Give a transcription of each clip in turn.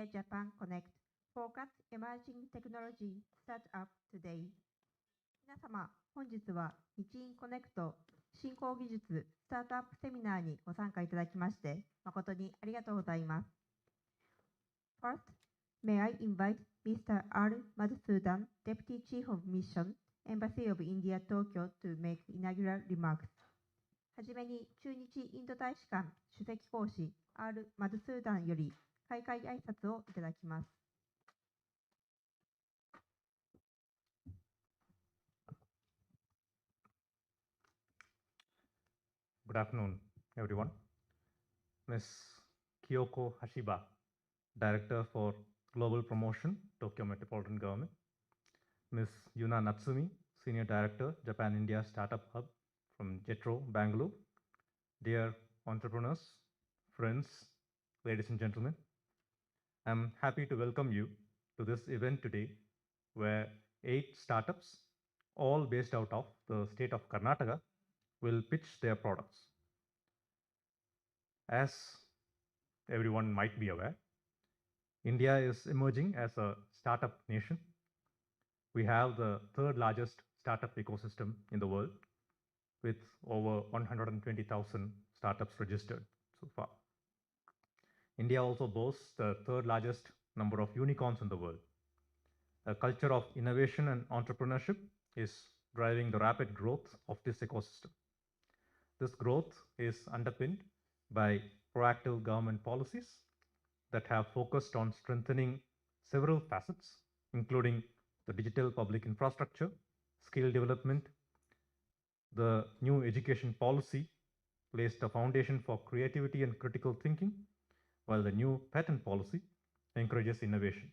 India Japan Connect Focus Emerging Technology Startup Today。皆様、本日は日印コネクト新興技術スタートアップセミナーにご参加いただきまして誠にありがとうございます。First, may I invite Mr. R. Madhusudan, Deputy Chief of Mission, Embassy of India, Tokyo, to make inaugural remarks. はじめに駐日インド大使館首席講師 R. マドゥスーダンより開会挨拶をいただきます。Good afternoon, everyone. Ms. Kyoko Hashiba, Director for Global Promotion, Tokyo Metropolitan Government. Ms. Yuna Natsumi, Senior Director, Japan-India Startup Hub from JETRO, Bangalore. Dear entrepreneurs, friends, ladies and gentlemen, I'm happy to welcome you to this event today where 8 startups, all based out of the state of Karnataka, will pitch their products. As everyone might be aware, India is emerging as a startup nation. We have the 3rd largest startup ecosystem in the world with over 120,000 startups registered so far. India also boasts the 3rd largest number of unicorns in the world. A culture of innovation and entrepreneurship is driving the rapid growth of this ecosystem. This growth is underpinned by proactive government policies that have focused on strengthening several facets, including the digital public infrastructure, skill development. The new education policy lays the foundation for creativity and critical thinking, while the new patent policy encourages innovation.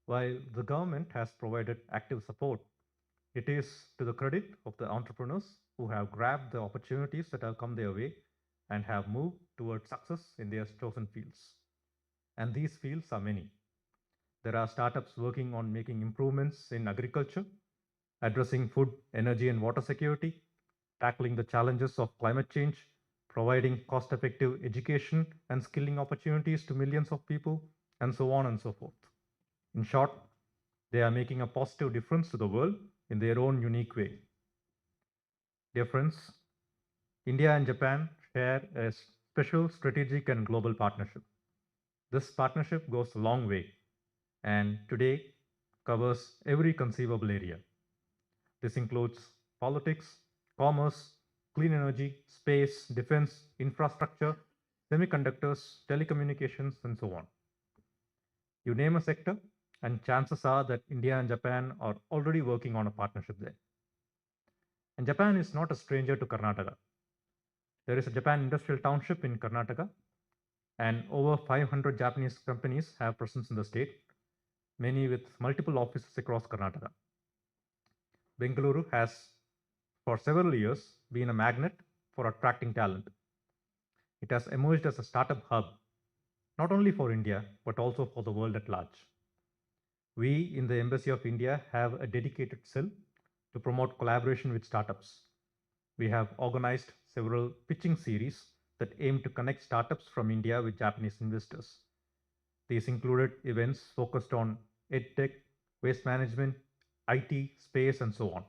While the government has provided active support, it is to the credit of the entrepreneurs who have grabbed the opportunities that have come their way and have moved towards success in their chosen fields. And these fields are many. There are startups working on making improvements in agriculture, addressing food, energy, and water security, tackling the challenges of climate change, providing cost-effective education and skilling opportunities to millions of people, and so on and so forth. In short, they are making a positive difference to the world in their own unique way. Dear friends, India and Japan share a special strategic and global partnership. This partnership goes a long way and today covers every conceivable area. This includes politics, commerce, clean energy, space, defense, infrastructure, semiconductors, telecommunications, and so on. You name a sector, and chances are that India and Japan are already working on a partnership there. And Japan is not a stranger to Karnataka. There is a Japan Industrial Township in Karnataka, and over 500 Japanese companies have presence in the state, many with multiple offices across Karnataka. Bengaluru has, for several years, been a magnet for attracting talent. It has emerged as a startup hub, not only for India, but also for the world at large. We in the Embassy of India have a dedicated cell to promote collaboration with startups. We have organized several pitching series that aim to connect startups from India with Japanese investors. These included events focused on EdTech, waste management, IT, space, and so on.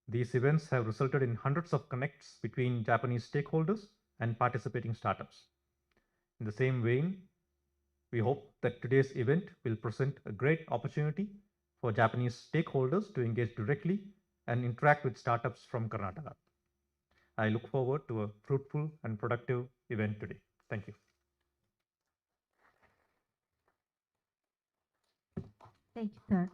These events have resulted in hundreds of connects between Japanese stakeholders and participating startups. In the same vein, we hope that today's event will present a great opportunity for Japanese stakeholders to engage directly and interact with startups from Karnataka. I look forward to a fruitful and productive event today. Thank you. Thank you, sir.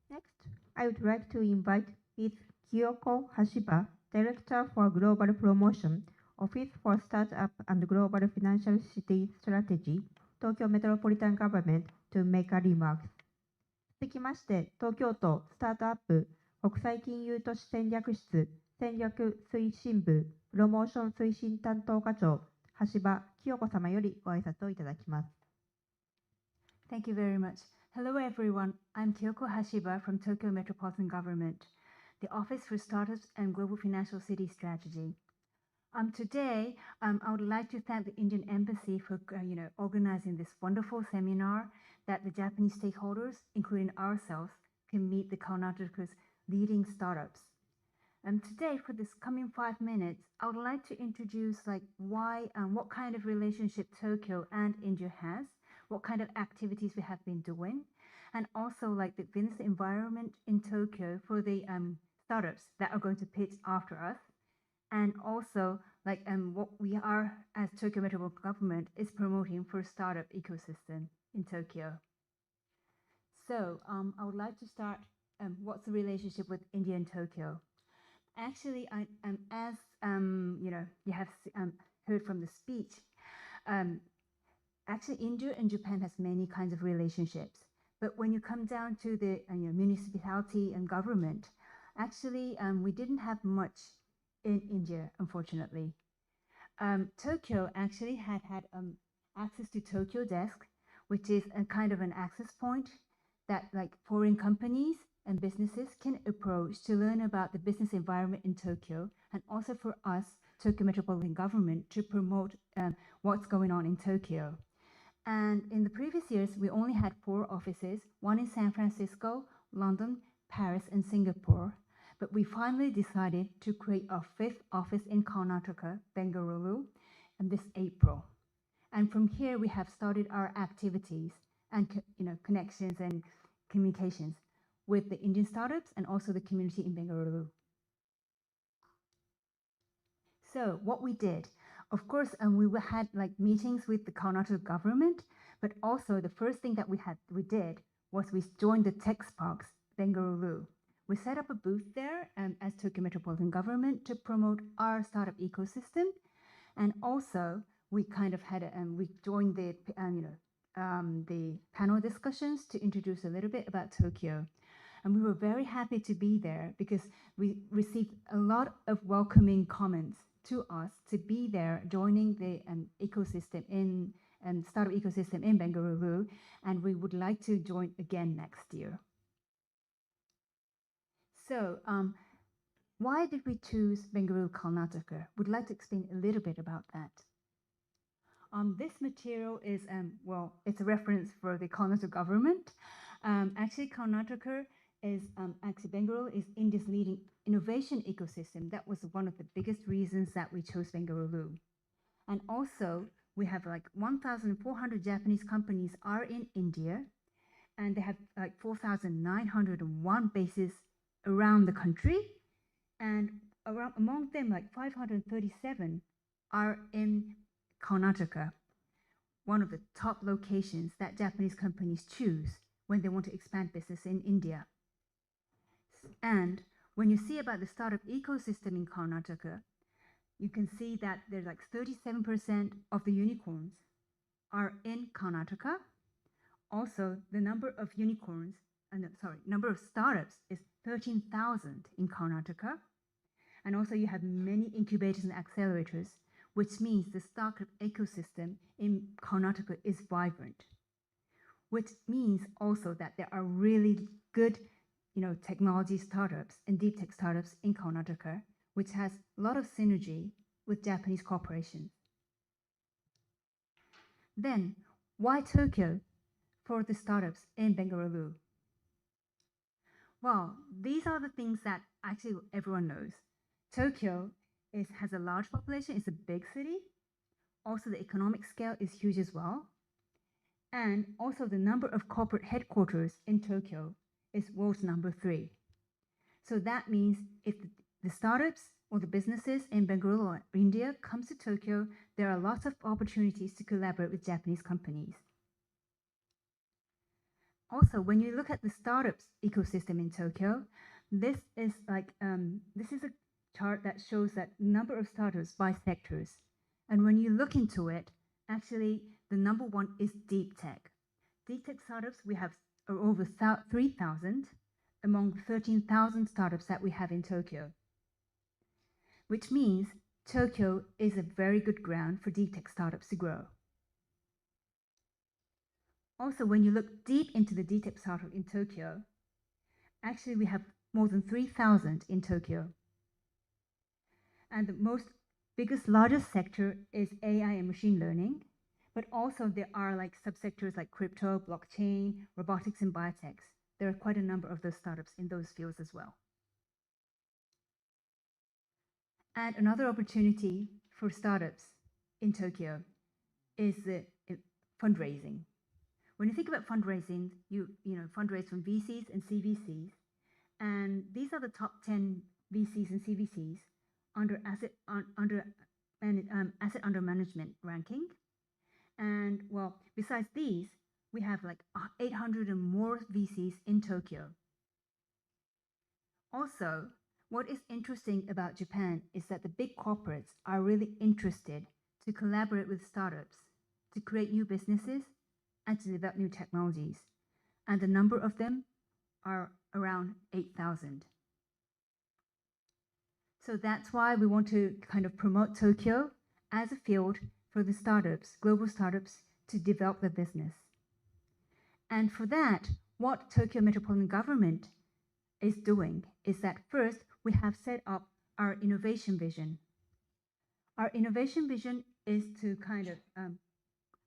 Next, I would like to invite Ms. Kyoko Hashiba, Director for Global Promotion, Office for Startup and Global Financial City Strategy, Tokyo Metropolitan Government, to make a remark. 続きまして、東京都スタートアップ国際金融都市戦略室戦略推進部プロモーション推進担当課長、橋場清子様よりご挨拶をいただきます。Thank you very much. Hello everyone, I'm Kyoko Hashiba from Tokyo Metropolitan Government, the Office for Startups and Global Financial City Strategy. Today, I would like to thank the Indian Embassy for organizing this wonderful seminar that the Japanese stakeholders, including ourselves, can meet the Karnataka's leading startups. And today, for this coming 5 minutes, I would like to introduce what kind of relationship Tokyo and India has, what kind of activities we have been doing, and also like the business environment in Tokyo for the startups that are going to pitch after us, and also what we are as Tokyo Metropolitan Government is promoting for startup ecosystem in Tokyo. So I would like to start. What's the relationship with India and Tokyo? Actually, as you have heard from the speech, actually India and Japan has many kinds of relationships. But when you come down to the municipality and government, actually we didn't have much in India, unfortunately. Tokyo actually had access to Tokyo Desk, which is a kind of an access point that like foreign companies and businesses can approach to learn about the business environment in Tokyo, and also for us, Tokyo Metropolitan Government, to promote what's going on in Tokyo. And in the previous years, we only had 4 offices, one in San Francisco, London, Paris, and Singapore. But we finally decided to create our 5th office in Karnataka, Bengaluru, in this April. And from here, we have started our activities and connections and communications with the Indian startups and also the community in Bengaluru. So what we did, of course, we had like meetings with the Karnataka government, but also the first thing that we did was we joined the Tech Sparks Bengaluru. We set up a booth there as Tokyo Metropolitan Government to promote our startup ecosystem, and also we kind of had we joined the panel discussions to introduce a little bit about Tokyo. And we were very happy to be there because we received a lot of welcoming comments to us to be there joining the ecosystem in startup ecosystem in Bengaluru, and we would like to join again next year. So why did we choose Bengaluru, Karnataka? Would like to explain a little bit about that. This material is, well, it's a reference for the Karnataka government. Actually, Karnataka is, actually Bengaluru is India's leading innovation ecosystem. That was one of the biggest reasons that we chose Bengaluru. And also, we have like 1,400 Japanese companies are in India, and they have like 4,901 bases around the country, and among them, like 537 are in Karnataka, one of the top locations that Japanese companies choose when they want to expand business in India. And when you see about the startup ecosystem in Karnataka, you can see that there's like 37% of the unicorns are in Karnataka. Also, the number of unicorns, number of startups is 13,000 in Karnataka. And also you have many incubators and accelerators, which means the startup ecosystem in Karnataka is vibrant, which means also that there are really good technology startups and deep tech startups in Karnataka, which has a lot of synergy with Japanese corporations. Then, why Tokyo for the startups in Bengaluru? Well, these are the things that actually everyone knows. Tokyo has a large population, it's a big city. Also, the economic scale is huge as well. And also the number of corporate headquarters in Tokyo is world's number 3. So that means if the startups or the businesses in Bengaluru or India comes to Tokyo, there are lots of opportunities to collaborate with Japanese companies. Also, when you look at the startups ecosystem in Tokyo, this is a chart that shows that number of startups by sectors. And when you look into it, actually the number 1 is deep tech. Deep tech startups, we have over 3,000 among 13,000 startups that we have in Tokyo, which means Tokyo is a very good ground for deep tech startups to grow. Also, when you look deep into the deep tech startup in Tokyo, actually we have more than 3,000 in Tokyo. And the most biggest, largest sector is AI and machine learning, but also there are like subsectors like crypto, blockchain, robotics, and biotech. There are quite a number of those startups in those fields as well. And another opportunity for startups in Tokyo is fundraising. When you think about fundraising, you fundraise from VCs and CVCs, and these are the top 10 VCs and CVCs under asset under management ranking. And well, besides these, we have like 800 and more VCs in Tokyo. Also, what is interesting about Japan is that the big corporates are really interested to collaborate with startups to create new businesses and to develop new technologies. And the number of them are around 8,000. So that's why we want to kind of promote Tokyo as a field for the startups, global startups, to develop their business. And for that, what Tokyo Metropolitan Government is doing is that first, we have set up our innovation vision. Our innovation vision is to kind of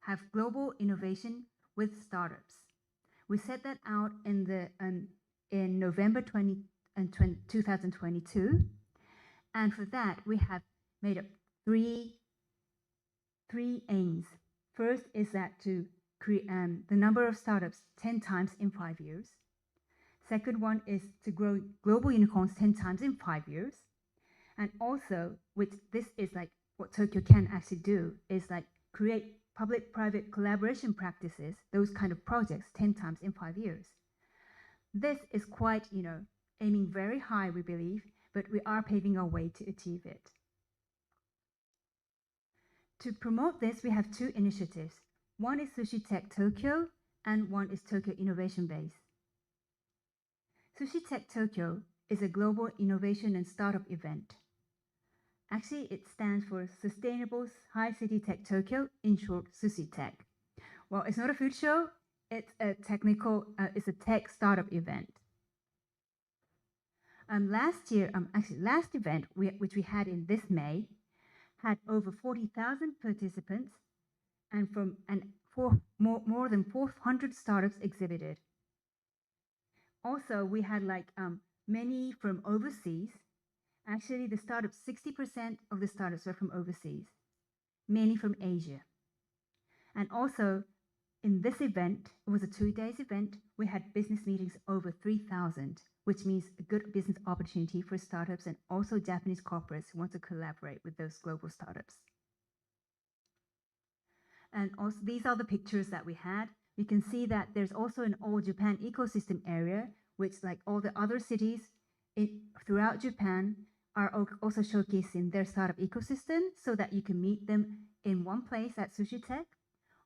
have global innovation with startups. We set that out in November 2022. And for that, we have made up three aims. First is that to create the number of startups 10 times in 5 years. Second one is to grow global unicorns 10 times in 5 years. And also, which this is like what Tokyo can actually do, is like create public-private collaboration practices, those kind of projects 10 times in 5 years. This is quite, aiming very high, we believe, but we are paving our way to achieve it. To promote this, we have two initiatives. One is Sushi Tech Tokyo, and one is Tokyo Innovation Base. Sushi Tech Tokyo is a global innovation and startup event. Actually, it stands for Sustainable High City Tech Tokyo, in short, Sushi Tech. Well, it's not a food show, it's a tech startup event. Last event, which we had in this May, had over 40,000 participants and more than 400 startups exhibited. Also, we had many from overseas. Actually, the startups, 60% of the startups were from overseas, many from Asia. And also, in this event, it was a 2-day event, we had business meetings over 3,000, which means a good business opportunity for startups and also Japanese corporates who want to collaborate with those global startups. And also, these are the pictures that we had. You can see that there's also an all Japan ecosystem area, which, like all the other cities throughout Japan, are also showcasing their startup ecosystem so that you can meet them in one place at Sushi Tech.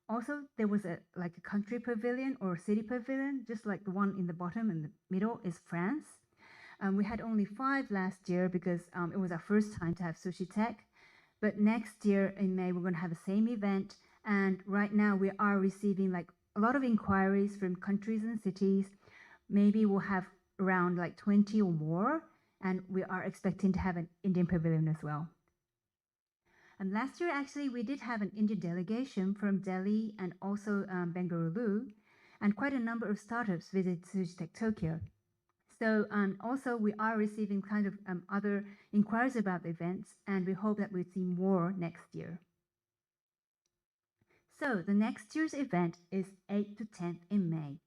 Also, there was a country pavilion or city pavilion, just like the one in the bottom and the middle is France. We had only 5 last year because it was our first time to have Sushi Tech. But next year in May, we're going to have the same event. And right now we are receiving a lot of inquiries from countries and cities. Maybe we'll have around 20 or more. And we are expecting to have an Indian pavilion as well. And last year, actually, we did have an Indian delegation from Delhi and also Bengaluru, and quite a number of startups visited Sushi Tech Tokyo. So also, we are receiving kind of other inquiries about the events, and we hope that we'll see more next year. So the next year's event is 8th to 10th in May.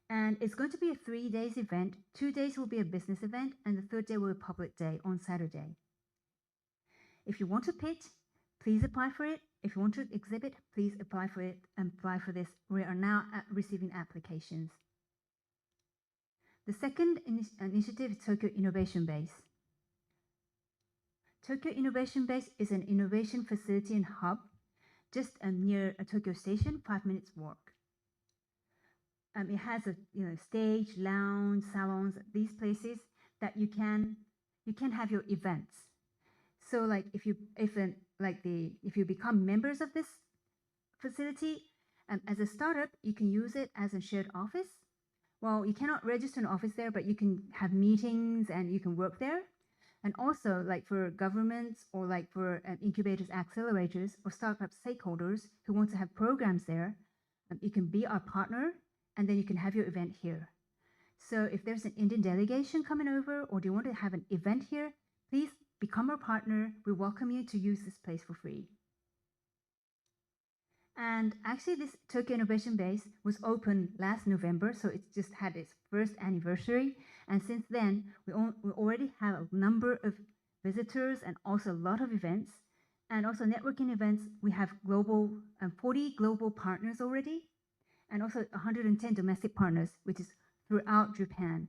And it's going to be a 3-day event. 2 days will be a business event, and the 3rd day will be a public day on Saturday. If you want to pitch, please apply for it. If you want to exhibit, please apply for it and apply for this. We are now receiving applications. The second initiative is Tokyo Innovation Base. Tokyo Innovation Base is an innovation facility and hub just near a Tokyo Station, 5 minutes walk. It has a stage, lounge, salons, these places that you can have your events. So if you become members of this facility, as a startup, you can use it as a shared office. Well, you cannot register an office there, but you can have meetings and you can work there. And also, like for governments or like for incubators, accelerators, or startup stakeholders who want to have programs there, you can be our partner, and then you can have your event here. So if there's an Indian delegation coming over, or do you want to have an event here, please become our partner. We welcome you to use this place for free. And actually, this Tokyo Innovation Base was opened last November, so it's just had its first anniversary. And since then, we already have a number of visitors and also a lot of events. And also networking events, we have 40 global partners already, and also 110 domestic partners, which is throughout Japan.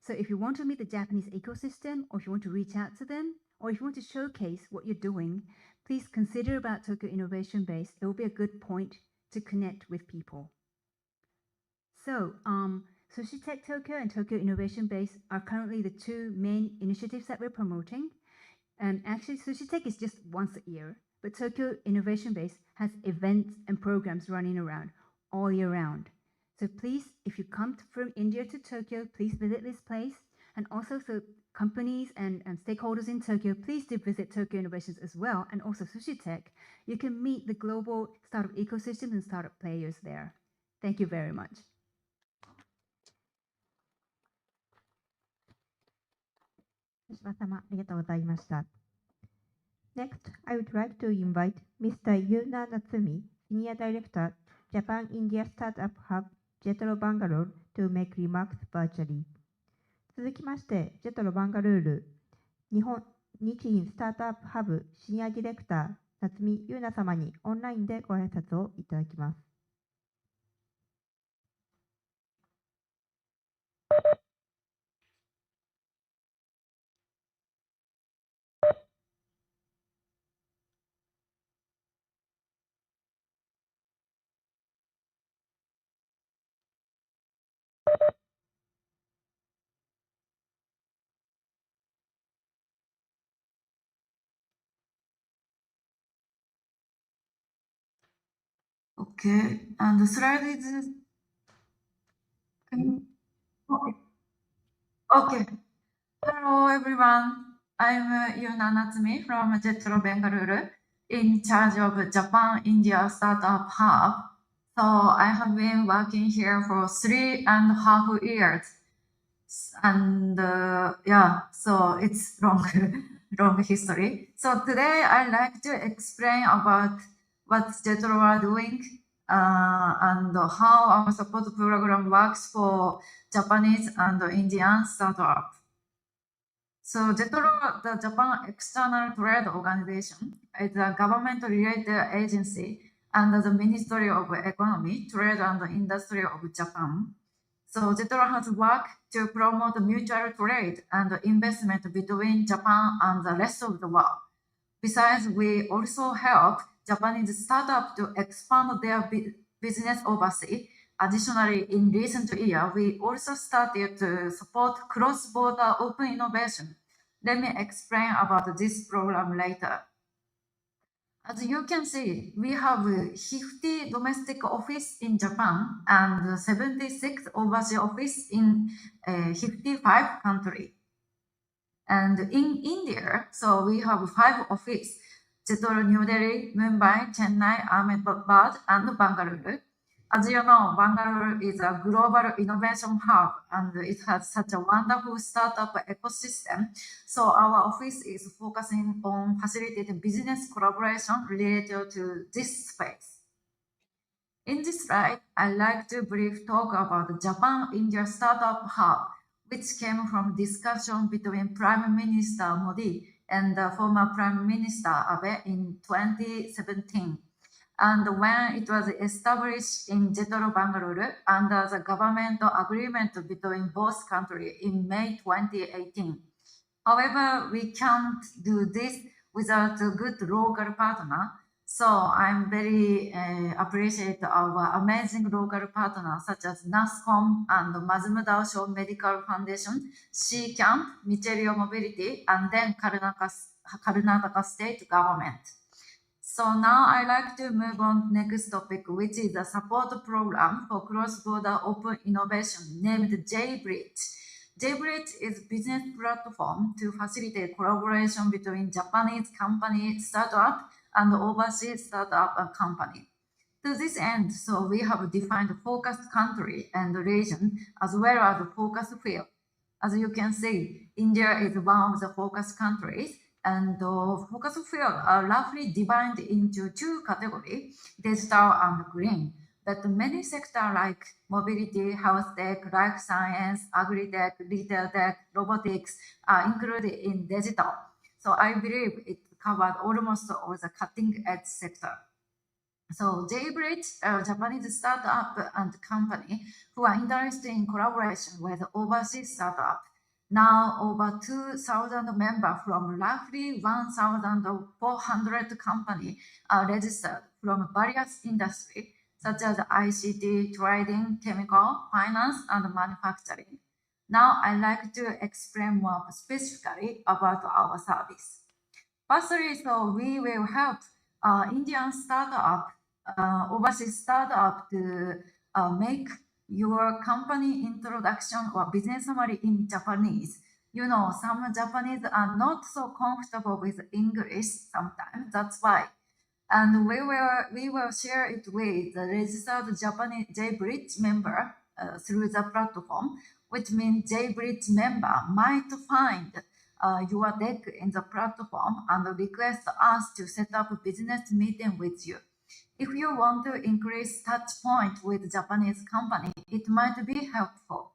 So if you want to meet the Japanese ecosystem, or if you want to reach out to them, or if you want to showcase what you're doing, please consider about Tokyo Innovation Base. It will be a good point to connect with people. So Sushi Tech Tokyo and Tokyo Innovation Base are currently the two main initiatives that we're promoting. And actually, Sushi Tech is just once a year, but Tokyo Innovation Base has events and programs running around all year round. So please, if you come from India to Tokyo, please visit this place. And also, so companies and stakeholders in Tokyo, please do visit Tokyo Innovations as well, and also Sushi Tech. You can meet the global startup ecosystem and startup players there. Thank you very much. Next, I would like to invite Mr. Yuna Natsumi, Senior Director, Japan India Startup Hub, JETRO Bangalore, to make remarks virtually. 続きまして、JETRO バンガルール日印スタートアップハブシニアディレクター、夏見優奈様にオンラインでご挨拶をいただきます。Okay, and the slide is okay. Hello everyone. I'm Yuna Natsumi from JETRO Bengaluru, in charge of Japan India Startup Hub. So I have been working here for 3.5 years. And yeah, so it's long history. So today I'd like to explain about what JETRO are doing and how our support program works for Japanese and Indian startups. So JETRO, the Japan External Trade Organization, is a government-related agency under the Ministry of Economy, Trade and Industry of Japan. So JETRO has worked to promote mutual trade and investment between Japan and the rest of the world. Besides, we also help Japanese startups to expand their business overseas. Additionally, in recent years, we also started to support cross-border open innovation. Let me explain about this program later. As you can see, we have 50 domestic offices in Japan and 76 overseas offices in 55 countries. And in India, so we have 5 offices: JETRO New Delhi, Mumbai, Chennai, Ahmedabad, and Bangalore. As you know, Bangalore is a global innovation hub, and it has such a wonderful startup ecosystem. So our office is focusing on facilitating business collaboration related to this space. In this slide, I'd like to briefly talk about the Japan-India Startup Hub, which came from discussion between Prime Minister Modi and the former Prime Minister Abe in 2017. And when it was established in JETRO Bangalore under the governmental agreement between both countries in May 2018. However, we can't do this without a good local partner. So I'm very appreciate our amazing local partners such as NASCOM and Mazumudao Show Medical Foundation, C-Camp, Micherio Mobility, and then Karnataka State Government. So now I'd like to move on to next topic, which is the support program for cross-border open innovation named J-Bridge. JBridge is business platform to facilitate collaboration between Japanese company startup and overseas startup company. To this end, so we have defined focused country and region as well as focused field. As you can see, India is one of the focus countries, and the focus fields are roughly divided into two categories, digital and green. But many sectors like mobility, health tech, life science, agri-tech, retail tech, robotics are included in digital. So I believe it covered almost all the cutting edge sector. So JBridge, a Japanese startup and company who are interested in collaboration with overseas startup. Now over 2,000 members from roughly 1,400 companies are registered from various industries such as ICT, trading, chemical, finance, and manufacturing. Now I'd like to explain more specifically about our service. Firstly, so we will help Indian startup, overseas startup to make your company introduction or business summary in Japanese. You know, some Japanese are not so comfortable with English sometimes. That's why. And we will share it with the registered Japanese JBridge member through the platform, which means JBridge member might find your deck in the platform and request us to set up a business meeting with you. If you want to increase touch point with Japanese company, it might be helpful.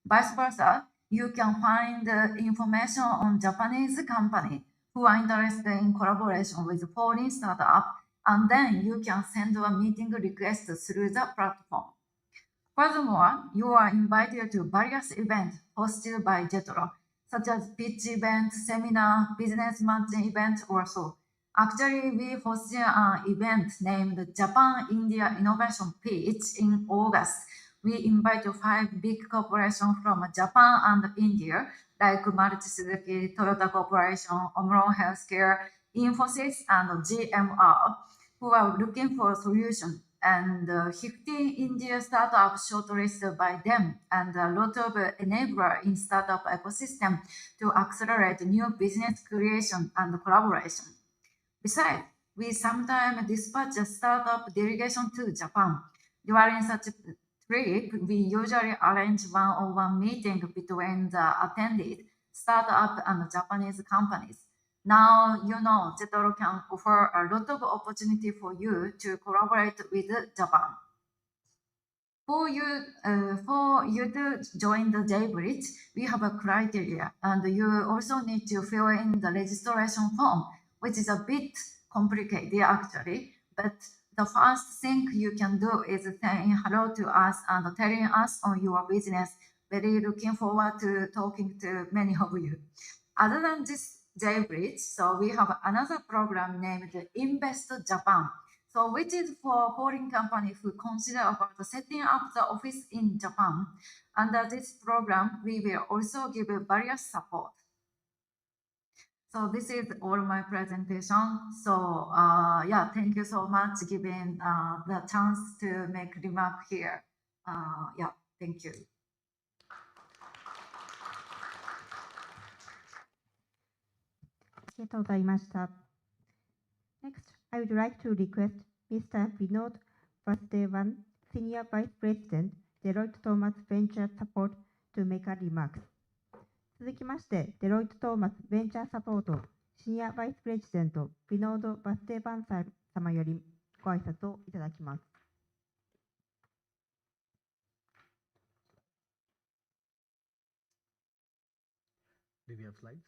Vice versa, you can find information on Japanese company who are interested in collaboration with foreign startup, and then you can send a meeting request through the platform. Furthermore, you are invited to various events hosted by JETRO, such as pitch event, seminar, business matching event, or so. Actually, we hosted an event named Japan-India Innovation Pitch in August. We invite 5 big corporations from Japan and India, like Maruti Suzuki, Toyota Corporation, Omron Healthcare, Infosys, and GMR, who are looking for a solution. And 15 India startups shortlisted by them, and a lot of enabler in startup ecosystem to accelerate new business creation and collaboration. Besides, we sometimes dispatch a startup delegation to Japan. During such a trip, we usually arrange one-on-one meeting between the attended startup and Japanese companies. Now, you know, JETRO can offer a lot of opportunity for you to collaborate with Japan. For you to join the JBridge, we have a criteria, and you also need to fill in the registration form, which is a bit complicated actually, but the first thing you can do is saying hello to us and telling us on your business. Very looking forward to talking to many of you. Other than this JBridge, so we have another program named Invest Japan. So which is for foreign companies who consider about setting up the office in Japan. Under this program, we will also give various support. So this is all my presentation. So yeah, thank you so much giving the chance to make remark here. Yeah, thank you. ありがとうございました。Next, I would like to request Mr. Vinod Vasudevan, Senior Vice President, Deloitte Thomas Venture Support, to make a remark. 続きまして、デロイト・トーマス・ベンチャーサポート、シニアバイスプレジデント、ビノード・バスデバン様よりご挨拶をいただきます。Do we have slides?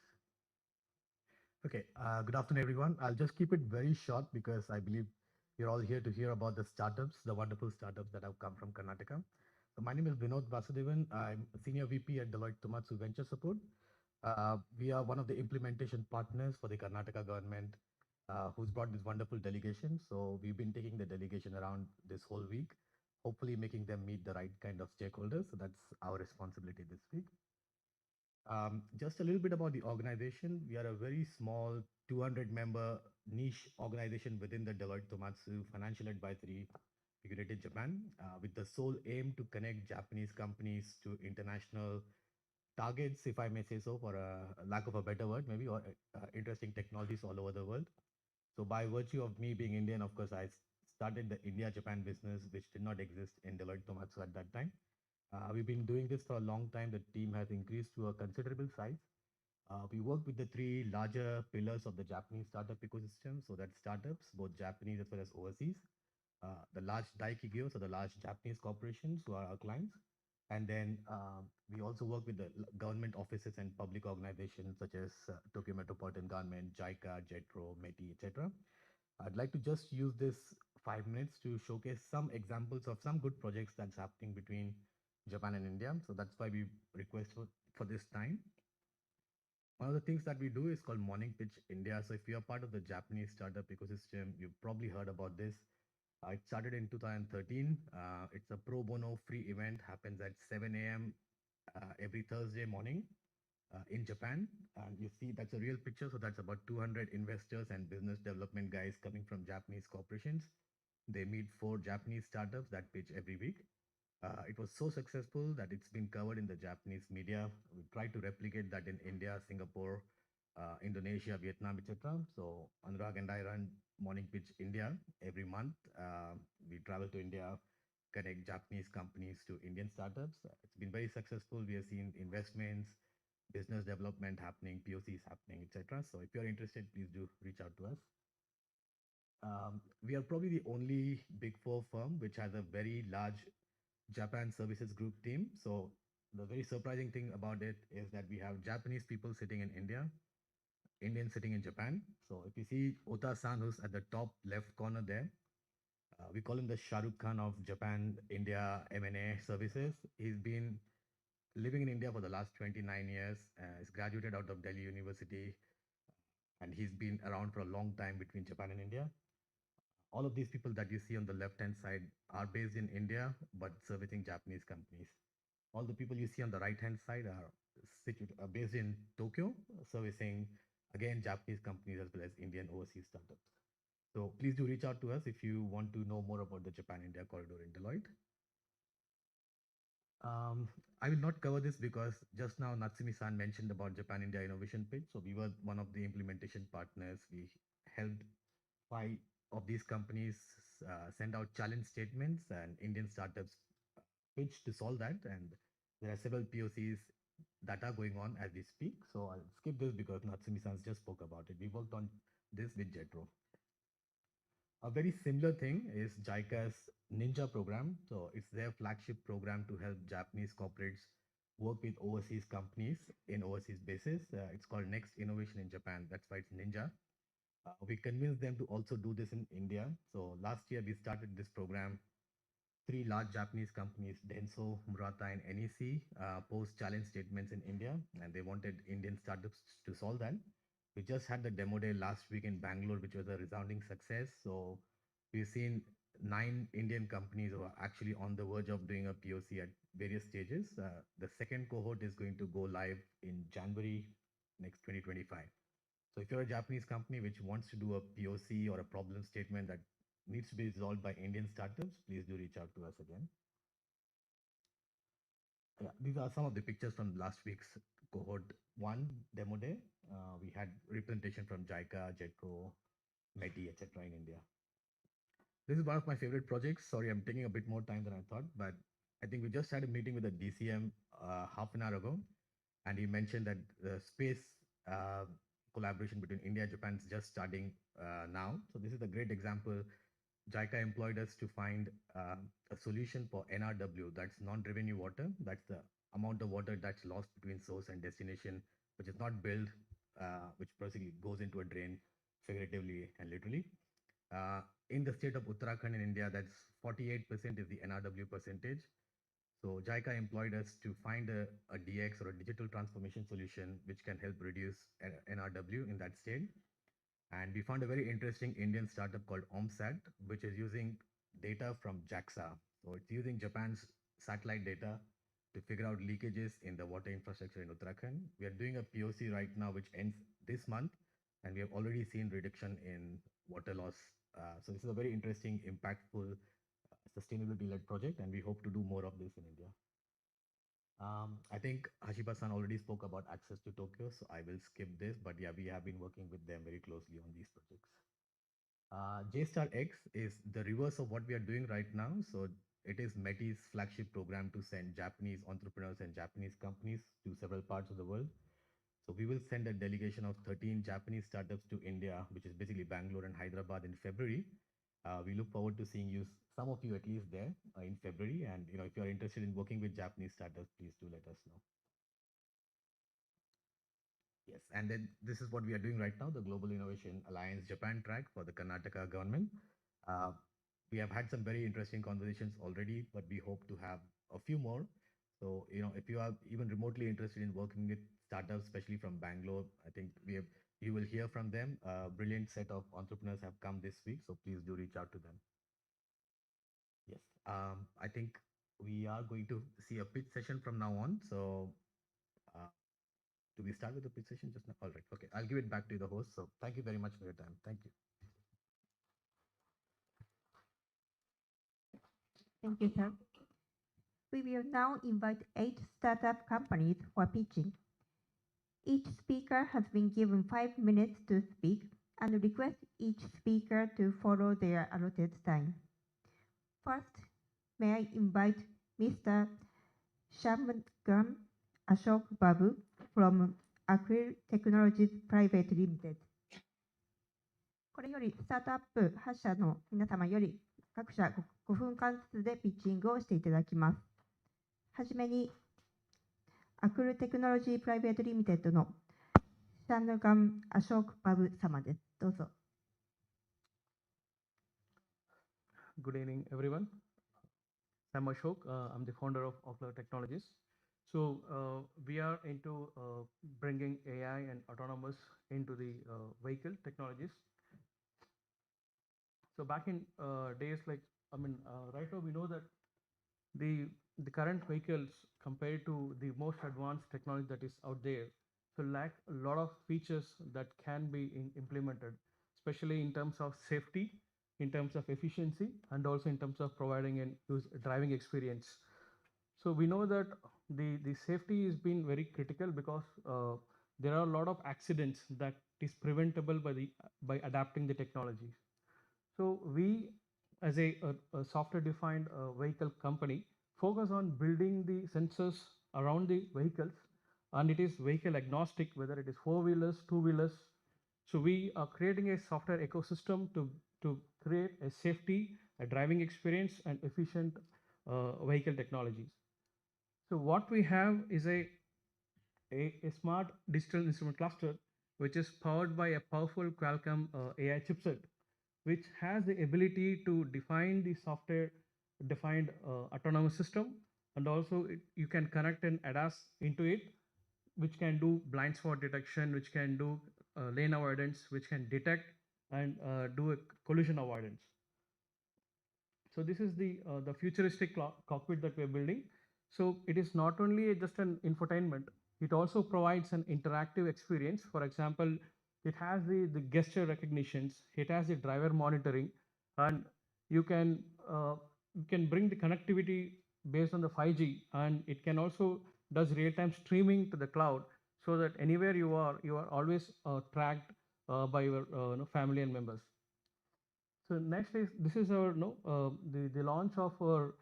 Okay, good afternoon, everyone. I'll just keep it very short because I believe you're all here to hear about the startups, the wonderful startups that have come from Karnataka. So my name is Vinod Vasudevan. I'm a Senior VP at Deloitte Tomatsu Venture Support. We are one of the implementation partners for the Karnataka government who's brought this wonderful delegation. So we've been taking the delegation around this whole week, hopefully making them meet the right kind of stakeholders. So that's our responsibility this week. Just a little bit about the organization. We are a very small 200-member niche organization within the Deloitte Tomatsu Financial Advisory Figurative Japan, with the sole aim to connect Japanese companies to international targets, if I may say so, for a lack of a better word, maybe, or interesting technologies all over the world. So by virtue of me being Indian, of course, I started the India-Japan business, which did not exist in Deloitte Tomatsu at that time. We've been doing this for a long time. The team has increased to a considerable size. We work with the three larger pillars of the Japanese startup ecosystem. So that's startups, both Japanese as well as overseas. The large daikigyo, so the large Japanese corporations who are our clients. And then we also work with the government offices and public organizations such as Tokyo Metropolitan Government, JICA, JETRO, METI, etc. I'd like to just use this 5 minutes to showcase some examples of some good projects that's happening between Japan and India. So that's why we request for this time. One of the things that we do is called Morning Pitch India. So if you're part of the Japanese startup ecosystem, you've probably heard about this. It started in 2013. It's a pro bono free event, happens at 7 a.m. Every Thursday morning in Japan. And you see that's a real picture. So that's about 200 investors and business development guys coming from Japanese corporations. They meet 4 Japanese startups that pitch every week. It was so successful that it's been covered in the Japanese media. We tried to replicate that in India, Singapore, Indonesia, Vietnam, etc. So Anurag and I run Morning Pitch India every month. We travel to India, connect Japanese companies to Indian startups. It's been very successful. We have seen investments, business development happening, POCs happening, etc. So if you're interested, please do reach out to us. We are probably the only Big Four firm which has a very large Japan Services Group team. So the very surprising thing about it is that we have Japanese people sitting in India, Indians sitting in Japan. So if you see Ota-san, who's at the top left corner there, we call him the Shah Rukh Khan of Japan, India, M&A services. He's been living in India for the last 29 years. He's graduated out of Delhi University, and he's been around for a long time between Japan and India. All of these people that you see on the left-hand side are based in India, but servicing Japanese companies. All the people you see on the right-hand side are based in Tokyo, servicing, again, Japanese companies as well as Indian overseas startups. So please do reach out to us if you want to know more about the Japan-India corridor in Deloitte. I will not cover this because just now Natsumi-san mentioned about Japan-India Innovation Pitch. So we were one of the implementation partners. We helped 5 of these companies send out challenge statements, and Indian startups pitch to solve that. And there are several POCs that are going on as we speak. So I'll skip this because Natsumi-san just spoke about it. We worked on this with JETRO. A very similar thing is JICA's Ninja program. So it's their flagship program to help Japanese corporates work with overseas companies in overseas bases. It's called Next Innovation in Japan. That's why it's Ninja. We convinced them to also do this in India. So last year we started this program. 3 large Japanese companies, Denso, Murata, and NEC, post challenge statements in India, and they wanted Indian startups to solve that. We just had the demo day last week in Bangalore, which was a resounding success. So we've seen 9 Indian companies who are actually on the verge of doing a POC at various stages. The second cohort is going to go live in January next 2025. So if you're a Japanese company which wants to do a POC or a problem statement that needs to be resolved by Indian startups, please do reach out to us again. Yeah, these are some of the pictures from last week's cohort 1 demo day. We had representation from JICA, JETRO, METI, etc. in India. This is one of my favorite projects. Sorry, I'm taking a bit more time than I thought, but I think we just had a meeting with the DCM half an hour ago, and he mentioned that the space collaboration between India and Japan is just starting now. So this is a great example. JICA employed us to find a solution for NRW, that's non-revenue water. That's the amount of water that's lost between source and destination, which is not billed, which basically goes into a drain figuratively and literally. In the state of Uttarakhand in India, that's 48% is the NRW percentage. So JICA employed us to find a DX or a digital transformation solution which can help reduce NRW in that state. And we found a very interesting Indian startup called OMSAT, which is using data from JAXA. So it's using Japan's satellite data to figure out leakages in the water infrastructure in Uttarakhand. We are doing a POC right now, which ends this month, and we have already seen reduction in water loss. So this is a very interesting, impactful, sustainability-led project, and we hope to do more of this in India. I think Hashiba-san already spoke about access to Tokyo, so I will skip this. But yeah, we have been working with them very closely on these projects. JSTAR X is the reverse of what we are doing right now. So it is METI's flagship program to send Japanese entrepreneurs and Japanese companies to several parts of the world. So we will send a delegation of 13 Japanese startups to India, which is basically Bangalore and Hyderabad in February. We look forward to seeing you, some of you at least there in February. And if you are interested in working with Japanese startups, please do let us know. Yes, and then this is what we are doing right now, the Global Innovation Alliance Japan track for the Karnataka government. Uh, we have had some very interesting conversations already, but we hope to have a few more. So, if you are even remotely interested in working with startups, especially from Bangalore, I think you will hear from them. A brilliant set of entrepreneurs have come this week, so please do reach out to them. Yes, I think we are going to see a pitch session from now on. So, do we start with the pitch session just now? All right. Okay. I'll give it back to the host. So thank you very much for your time. Thank you. Thank you, sir. We will now invite 8 startup companies for pitching. Each speaker has been given 5 minutes to speak and request each speaker to follow their allotted time. First, may I invite Mr. Shamgam Ashok Babu from Acquil Technologies Private Limited。これよりスタートアップ8社の皆様より各社 5分間ずつでピッチングをしていただきます。はじめに、アクルテクノロジープライベートリミテッドのシャンガン・アショーク・バブ様です。どうぞ。Good evening, everyone. I'm Ashok. I'm the founder of Auditorium Technologies. So we are into bringing AI and autonomous into the vehicle technologies. So back in days right now we know that the current vehicles compared to the most advanced technology that is out there, so lack a lot of features that can be implemented, especially in terms of safety, in terms of efficiency, and also in terms of providing an driving experience. So we know that the safety has been very critical because there are a lot of accidents that is preventable by adapting the technology. So we, as a software-defined vehicle company, focus on building the sensors around the vehicles, and it is vehicle agnostic, whether it is four-wheelers, two-wheelers. So we are creating a software ecosystem to create a safety, a driving experience, and efficient vehicle technologies. So what we have is a smart digital instrument cluster, which is powered by a powerful Qualcomm AI chipset, which has the ability to define the software defined autonomous system, and also you can connect an ADAS into it, which can do blind spot detection, which can do lane avoidance, which can detect and do a collision avoidance. So this is the futuristic cockpit that we're building. So it is not only just an infotainment, it also provides an interactive experience. For example, it has the gesture recognitions, it has the driver monitoring, and you can bring the connectivity based on the 5G, and it can also does real-time streaming to the cloud, so that anywhere you are always tracked by your family and members. So next is this is our the launch of our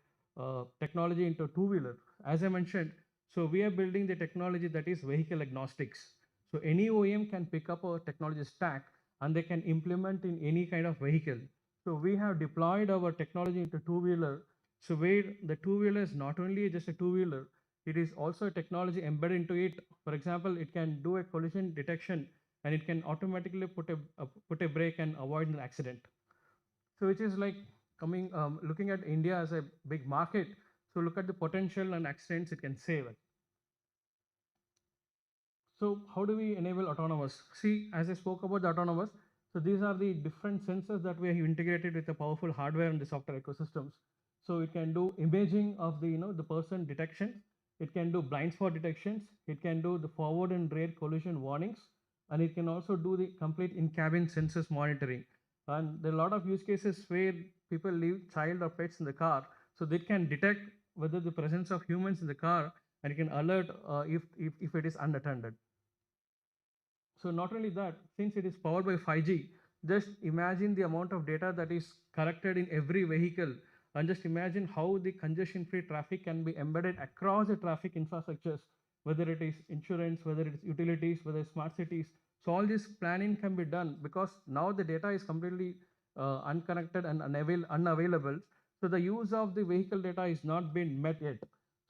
technology into two-wheeler. As I mentioned, so we are building the technology that is vehicle agnostics. So any OEM can pick up a technology stack and they can implement in any kind of vehicle. So we have deployed our technology into two-wheeler. So where the two-wheeler is not only just a two-wheeler, it is also a technology embedded into it. For example, it can do a collision detection and it can automatically put a brake and avoid an accident. So which is like looking at India as a big market. So look at the potential and accidents it can save. So how do we enable autonomous? See, as I spoke about the autonomous, so these are the different sensors that we have integrated with the powerful hardware and the software ecosystems. So it can do imaging of the person detection. It can do blind spot detections. It can do the forward and rear collision warnings, and it can also do the complete in-cabin sensors monitoring. And there are a lot of use cases where people leave child or pets in the car, so they can detect whether the presence of humans in the car and it can alert if it is unattended. So not only that, since it is powered by 5G, just imagine the amount of data that is collected in every vehicle, and just imagine how the congestion-free traffic can be embedded across the traffic infrastructures, whether it is insurance, whether it is utilities, whether it's smart cities. So all this planning can be done because now the data is completely unconnected and unavailable. So the use of the vehicle data is not been met yet.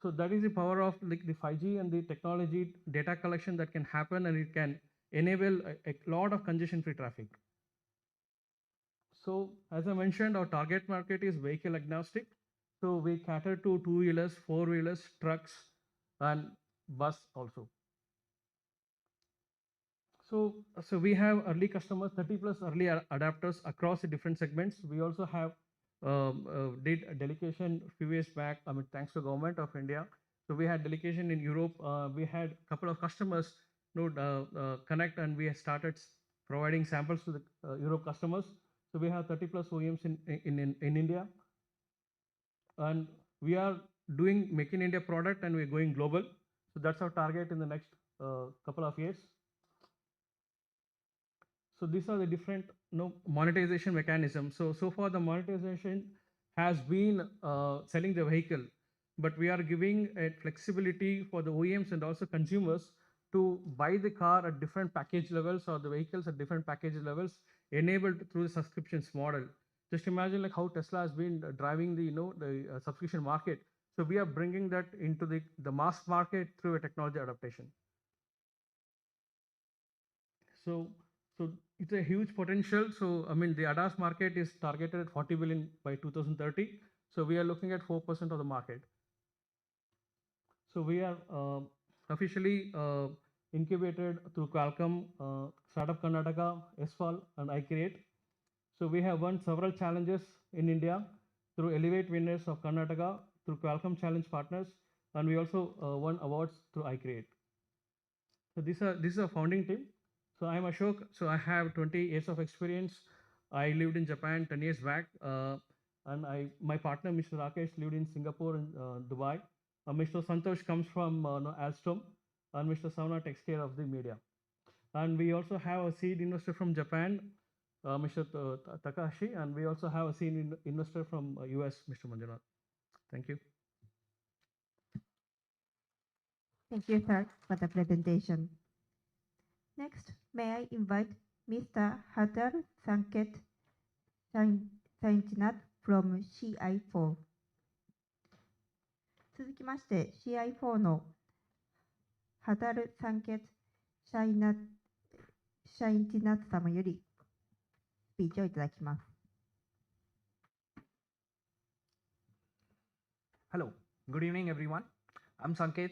So that is the power of like the 5G and the technology data collection that can happen, and it can enable a lot of congestion-free traffic. So as I mentioned, our target market is vehicle agnostic. So we cater to two-wheelers, four-wheelers, trucks, and bus also. So we have early customers, 30 plus early adapters across the different segments. We also have did a delegation a few years back. I mean, thanks to government of India. So we had delegation in Europe. We had a couple of customers, connect, and we started providing samples to the Europe customers. So we have 30 plus OEMs in India, and we are doing Make in India product, and we're going global. So that's our target in the next couple of years. So these are the different monetization mechanisms. So far the monetization has been selling the vehicle, but we are giving a flexibility for the OEMs and also consumers to buy the car at different package levels or the vehicles at different package levels enabled through the subscriptions model. Just imagine like how Tesla has been driving the subscription market. So we are bringing that into the mass market through a technology adaptation. So it's a huge potential. So I mean, the ADAS market is targeted at 40 billion by 2030. So we are looking at 4% of the market. So we are officially incubated through Qualcomm, Startup Karnataka, SFAL, and iCreate. So we have won several challenges in India through Elevate winners of Karnataka, through Qualcomm Challenge partners, and we also won awards through iCreate. So this is a founding team. So I'm Ashok. So I have 20 years of experience. I lived in Japan 10 years back, and my partner, Mr. Rakesh, lived in Singapore and Dubai. Mr. Santosh comes from Alstom, and Mr. Savna takes care of the media. And we also have a seed investor from Japan, Mr. Takahashi, and we also have a seed investor from US, Mr. Manjunath. Thank you. Thank you, sir, for the presentation. Next, may I invite Mr. Hadar Sanket Sainchinath from CI4。続きまして、CI4 のハダル・サンケツ・シャインチナツ様よりスピーチをいただきます。Hello, good evening everyone. I'm Sanket,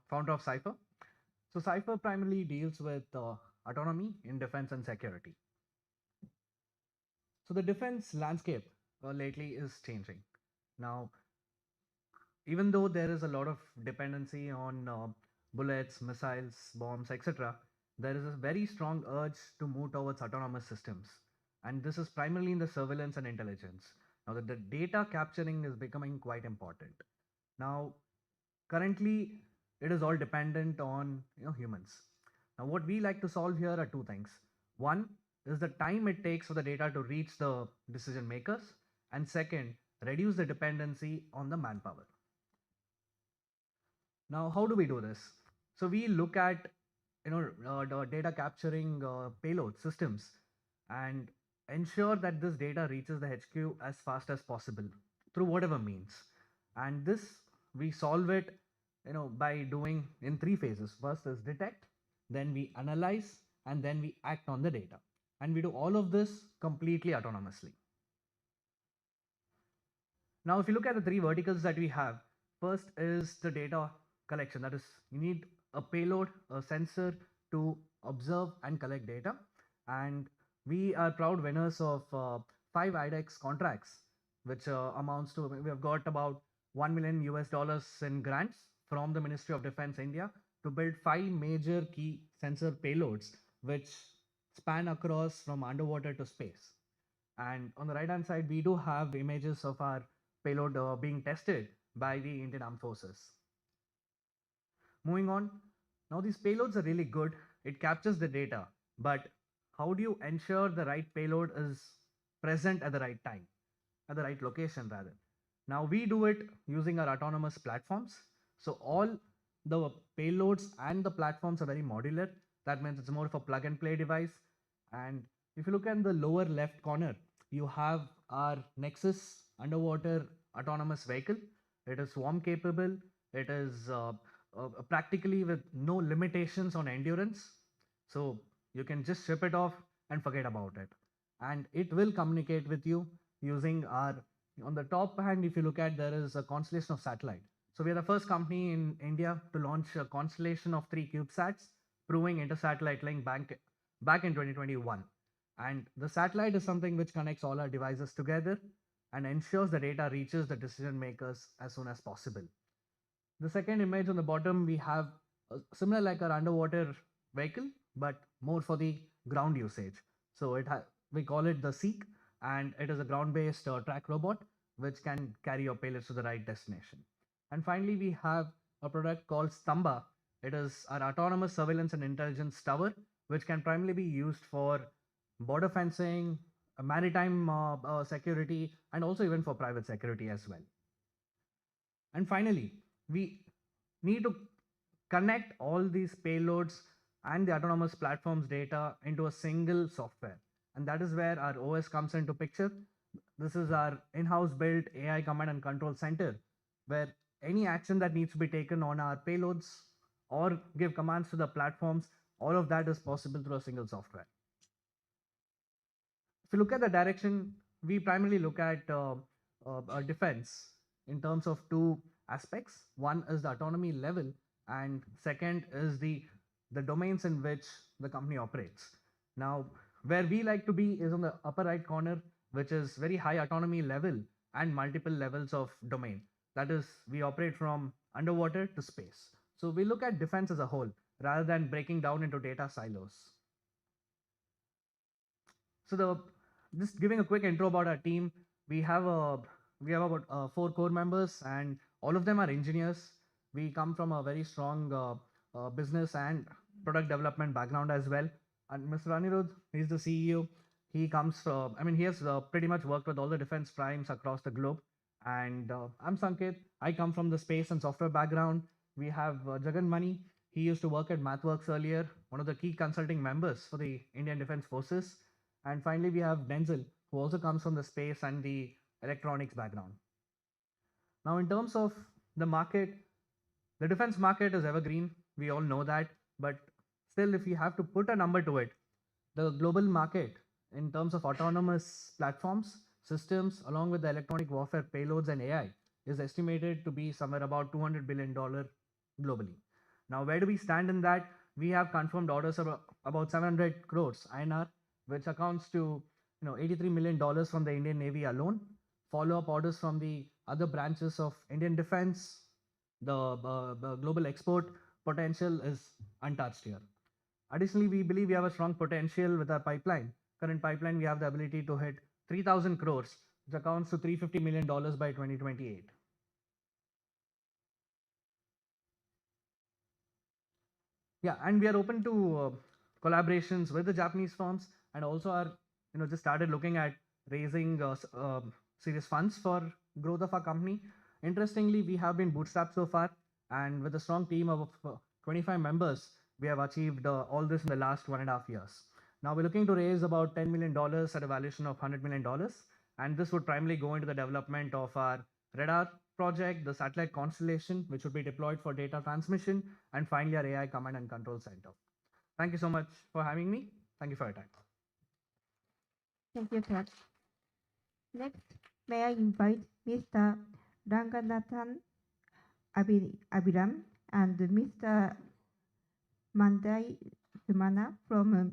founder of Cypher. So Cypher primarily deals with autonomy in defense and security. So the defense landscape lately is changing. Now, even though there is a lot of dependency on bullets, missiles, bombs, etc., there is a very strong urge to move towards autonomous systems. And this is primarily in the surveillance and intelligence. Now the data capturing is becoming quite important. Now, currently, it is all dependent on humans. Now, what we like to solve here are two things. One is the time it takes for the data to reach the decision makers, and second, reduce the dependency on the manpower. Now, how do we do this? So we look at the data capturing payload systems and ensure that this data reaches the HQ as fast as possible through whatever means. And this we solve it by doing in three phases. First is detect, then we analyze, and then we act on the data. And we do all of this completely autonomously. Now, if you look at the three verticals that we have, first is the data collection. That is, you need a payload, a sensor to observe and collect data. And we are proud winners of 5 IDEX contracts, which amounts to, we have got about $1 million in grants from the Ministry of Defense India to build 5 major key sensor payloads, which span across from underwater to space. And on the right hand side, we do have images of our payload being tested by the Indian Armed Forces. Moving on, now these payloads are really good. It captures the data, but how do you ensure the right payload is present at the right time, at the right location rather? Now we do it using our autonomous platforms. So all the payloads and the platforms are very modular. That means it's more of a plug and play device. And if you look at the lower left corner, you have our Nexus underwater autonomous vehicle. It is swarm capable. It is practically with no limitations on endurance. So you can just ship it off and forget about it. And it will communicate with you using our, on the top hand, if you look at, there is a constellation of satellite. So we are the first company in India to launch a constellation of 3 CubeSats, proving inter-satellite link back in 2021. And the satellite is something which connects all our devices together and ensures the data reaches the decision makers as soon as possible. The second image on the bottom, we have similar like our underwater vehicle, but more for the ground usage. So we call it the Seek, and it is a ground-based track robot which can carry your payloads to the right destination. And finally, we have a product called Stamba. It is our autonomous surveillance and intelligence tower, which can primarily be used for border fencing, maritime security, and also even for private security as well. And finally, we need to connect all these payloads and the autonomous platforms data into a single software. And that is where our OS comes into picture. This is our in-house built AI command and control center, where any action that needs to be taken on our payloads or give commands to the platforms, all of that is possible through a single software. If you look at the direction, we primarily look at defense in terms of two aspects. One is the autonomy level, and second is the domains in which the company operates. Now, where we like to be is on the upper right corner, which is very high autonomy level and multiple levels of domain. That is, we operate from underwater to space. So we look at defense as a whole rather than breaking down into data silos. So just giving a quick intro about our team, we have about 4 core members, and all of them are engineers. We come from a very strong business and product development background as well. And Mr. Anirudh, he's the CEO. He comes from, he has pretty much worked with all the defense primes across the globe. And I'm Sanket. I come from the space and software background. We have Jagan Mani. He used to work at MathWorks earlier, one of the key consulting members for the Indian Defense Forces. And finally, we have Denzel, who also comes from the space and the electronics background. Now, in terms of the market, the defense market is evergreen. We all know that. But still, if you have to put a number to it, the global market in terms of autonomous platforms, systems, along with the electronic warfare payloads and AI, is estimated to be somewhere about $200 billion globally. Now, where do we stand in that? We have confirmed orders of about 700 crores INR, which accounts to $83 million from the Indian Navy alone. Follow-up orders from the other branches of Indian defense. The global export potential is untouched here. Additionally, we believe we have a strong potential with our pipeline. Current pipeline, we have the ability to hit 3,000 crores, which accounts to $350 million by 2028. Yeah, and we are open to collaborations with the Japanese firms, and also are just started looking at raising serious funds for growth of our company. Interestingly, we have been bootstrapped so far, and with a strong team of 25 members, we have achieved all this in the last 1.5 years. Now we're looking to raise about $10 million at a valuation of $100 million, and this would primarily go into the development of our radar project, the satellite constellation, which would be deployed for data transmission, and finally our AI command and control center. Thank you so much for having me. Thank you for your time. Thank you, sir. Next, may I invite Mr. Ranganathan Abiram and Mr. Mandai Sumana from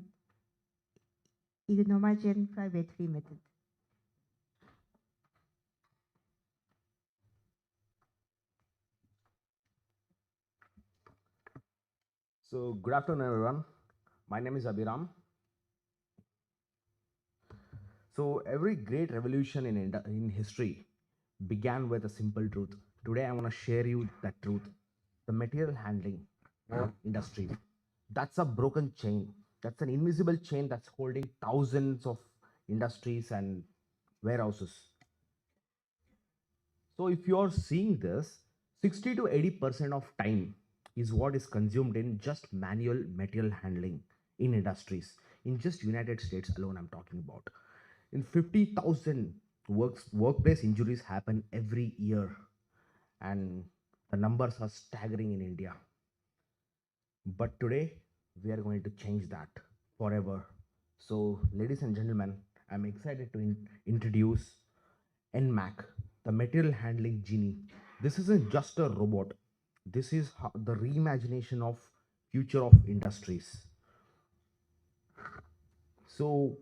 Ignomagen Private Limited. So good afternoon, everyone. My name is Abhiram. So every great revolution in history began with a simple truth. Today I want to share you that truth. The material handling or industry. That's a broken chain. That's an invisible chain that's holding thousands of industries and warehouses. So if you're seeing this, 60 to 80% of time is what is consumed in just manual material handling in industries. In just United States alone, I'm talking about. In 50,000 workplace injuries happen every year, and the numbers are staggering in India. But today, we are going to change that forever. So, ladies and gentlemen, I'm excited to introduce NMAC, the material handling genie. This isn't just a robot. This is the reimagination of future of industries. So,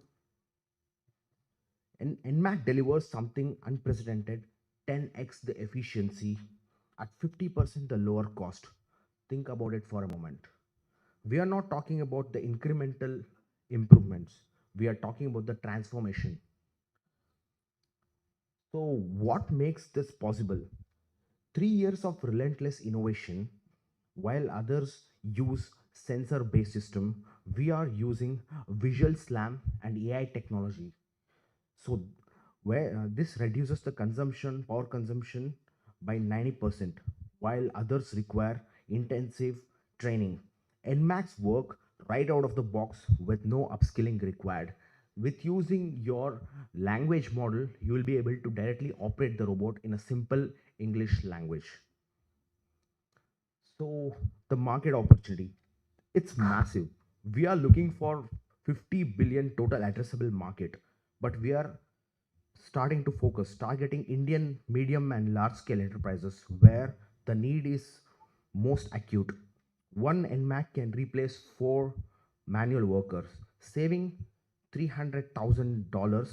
NMAC delivers something unprecedented, 10x the efficiency at 50% the lower cost. Think about it for a moment. We are not talking about the incremental improvements. We are talking about the transformation. So, what makes this possible? 3 years of relentless innovation. While others use sensor-based system, we are using visual SLAM and AI technology. So, where this reduces the power consumption by 90%, while others require intensive training. NMAX work right out of the box with no upskilling required. With using your language model, you will be able to directly operate the robot in a simple English language. So the market opportunity, it's massive. We are looking for 50 billion total addressable market, but we are starting to focus targeting Indian medium and large scale enterprises where the need is most acute. One NMAC can replace 4 manual workers, saving $300,000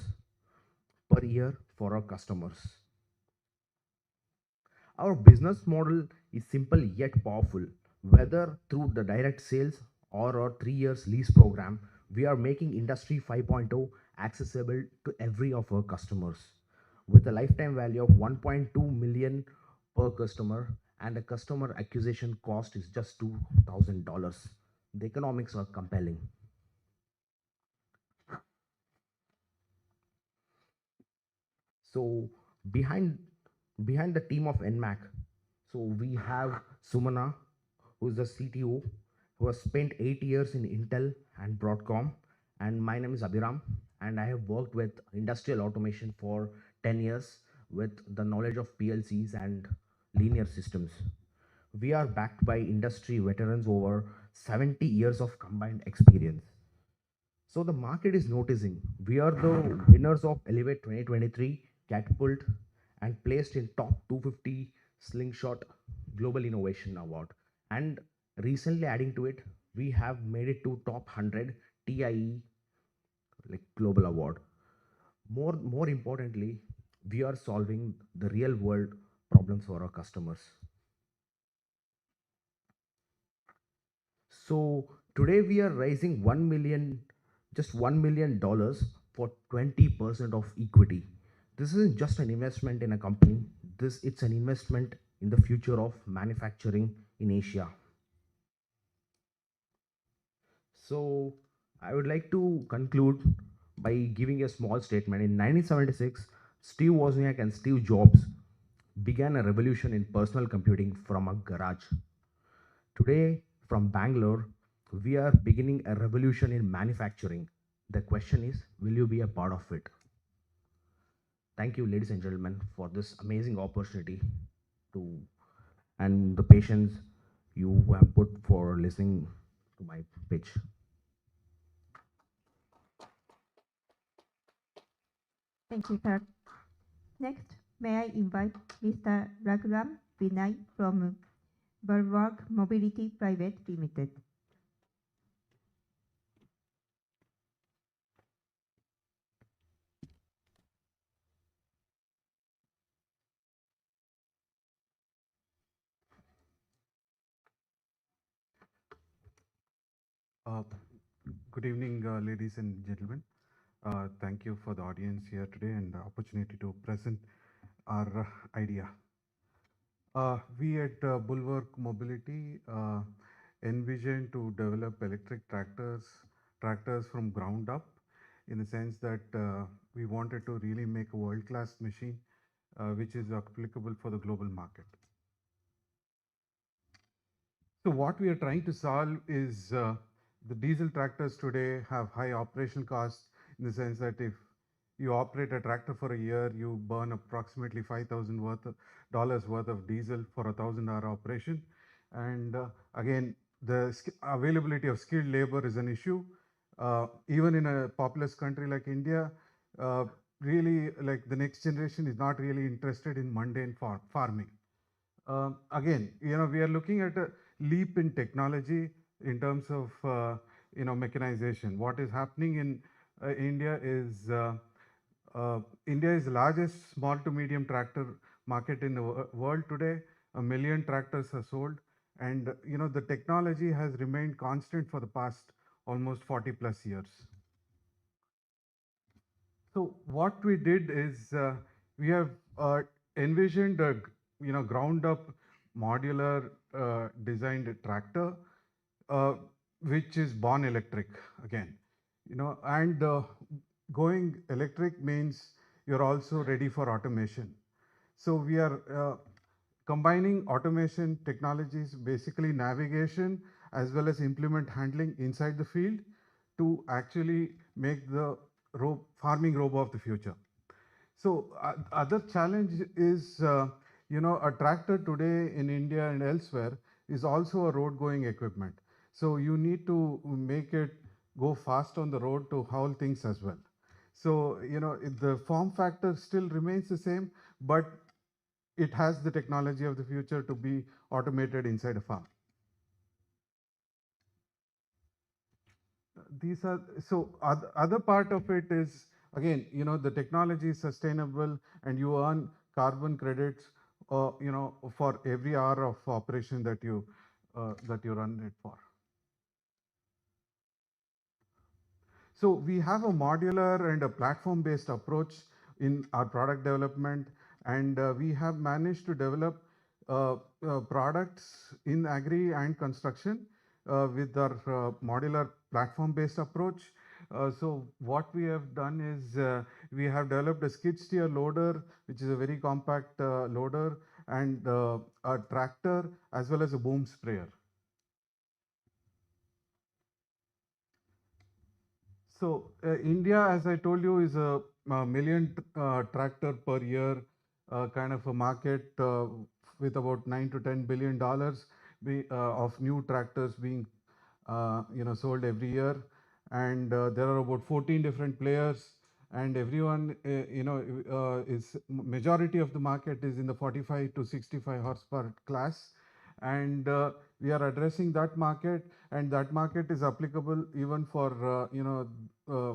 per year for our customers. Our business model is simple yet powerful. Whether through the direct sales or our 3 years lease program, we are making Industry 5.0 accessible to every of our customers. With a lifetime value of 1.2 million per customer and a customer acquisition cost is just $2,000, the economics are compelling. So behind the team of NMAC, so we have Sumana, who is the CTO, who has spent 8 years in Intel and Broadcom. And my name is Abhiram, and I have worked with industrial automation for 10 years with the knowledge of PLCs and linear systems. We are backed by industry veterans over 70 years of combined experience. So the market is noticing. We are the winners of Elevate 2023 Catapult and placed in top 250 Slingshot Global Innovation Award. And recently adding to it, we have made it to top 100 TIE Global Award. More importantly, we are solving the real world problems for our customers. So today we are raising just $1 million for 20% of equity. This isn't just an investment in a company. It's an investment in the future of manufacturing in Asia. So I would like to conclude by giving a small statement. In 1976, Steve Wozniak and Steve Jobs began a revolution in personal computing from a garage. Today, from Bangalore, we are beginning a revolution in manufacturing. The question is, will you be a part of it? Thank you, ladies and gentlemen, for this amazing opportunity and the patience you have put for listening to my pitch. Thank you, sir. Next, may I invite Mr. Raghuram Vinay from Bulwark Mobility Private Limited. Good evening, ladies and gentlemen. Thank you for the audience here today and the opportunity to present our idea. We at Bulwark Mobility envision to develop electric tractors from ground up, in the sense that we wanted to really make a world-class machine which is applicable for the global market. So what we are trying to solve is the diesel tractors today have high operational costs, in the sense that if you operate a tractor for a year, you burn approximately $5,000 worth of diesel for a 1,000-hour operation. And again, the availability of skilled labor is an issue. Even in a populous country like India, really, like, the next generation is not really interested in mundane farming. Again, we are looking at a leap in technology in terms of mechanization. What is happening in India is India is the largest small to medium tractor market in the world today. 1 million tractors are sold, and the technology has remained constant for the past almost 40 plus years. So what we did is we have envisioned a ground up modular designed tractor which is born electric again. And going electric means you're also ready for automation. So we are combining automation technologies, basically navigation as well as implement handling inside the field, to actually make the farming robo of the future. So other challenge is, a tractor today in India and elsewhere is also a road going equipment. So you need to make it go fast on the road to haul things as well. So, the form factor still remains the same, but it has the technology of the future to be automated inside a farm. These are, so other part of it is, again, the technology is sustainable and you earn carbon credits, for every hour of operation that you run it for. So we have a modular and a platform-based approach in our product development, and we have managed to develop products in agri and construction with our modular platform-based approach. So what we have done is we have developed a skid steer loader, which is a very compact loader, and a tractor as well as a boom sprayer. So India, as I told you, is a million tractor per year kind of a market with about $9 to $10 billion of new tractors being sold every year, and there are about 14 different players, and everyone is majority of the market is in the 45 to 65 horsepower class, and we are addressing that market, and that market is applicable even for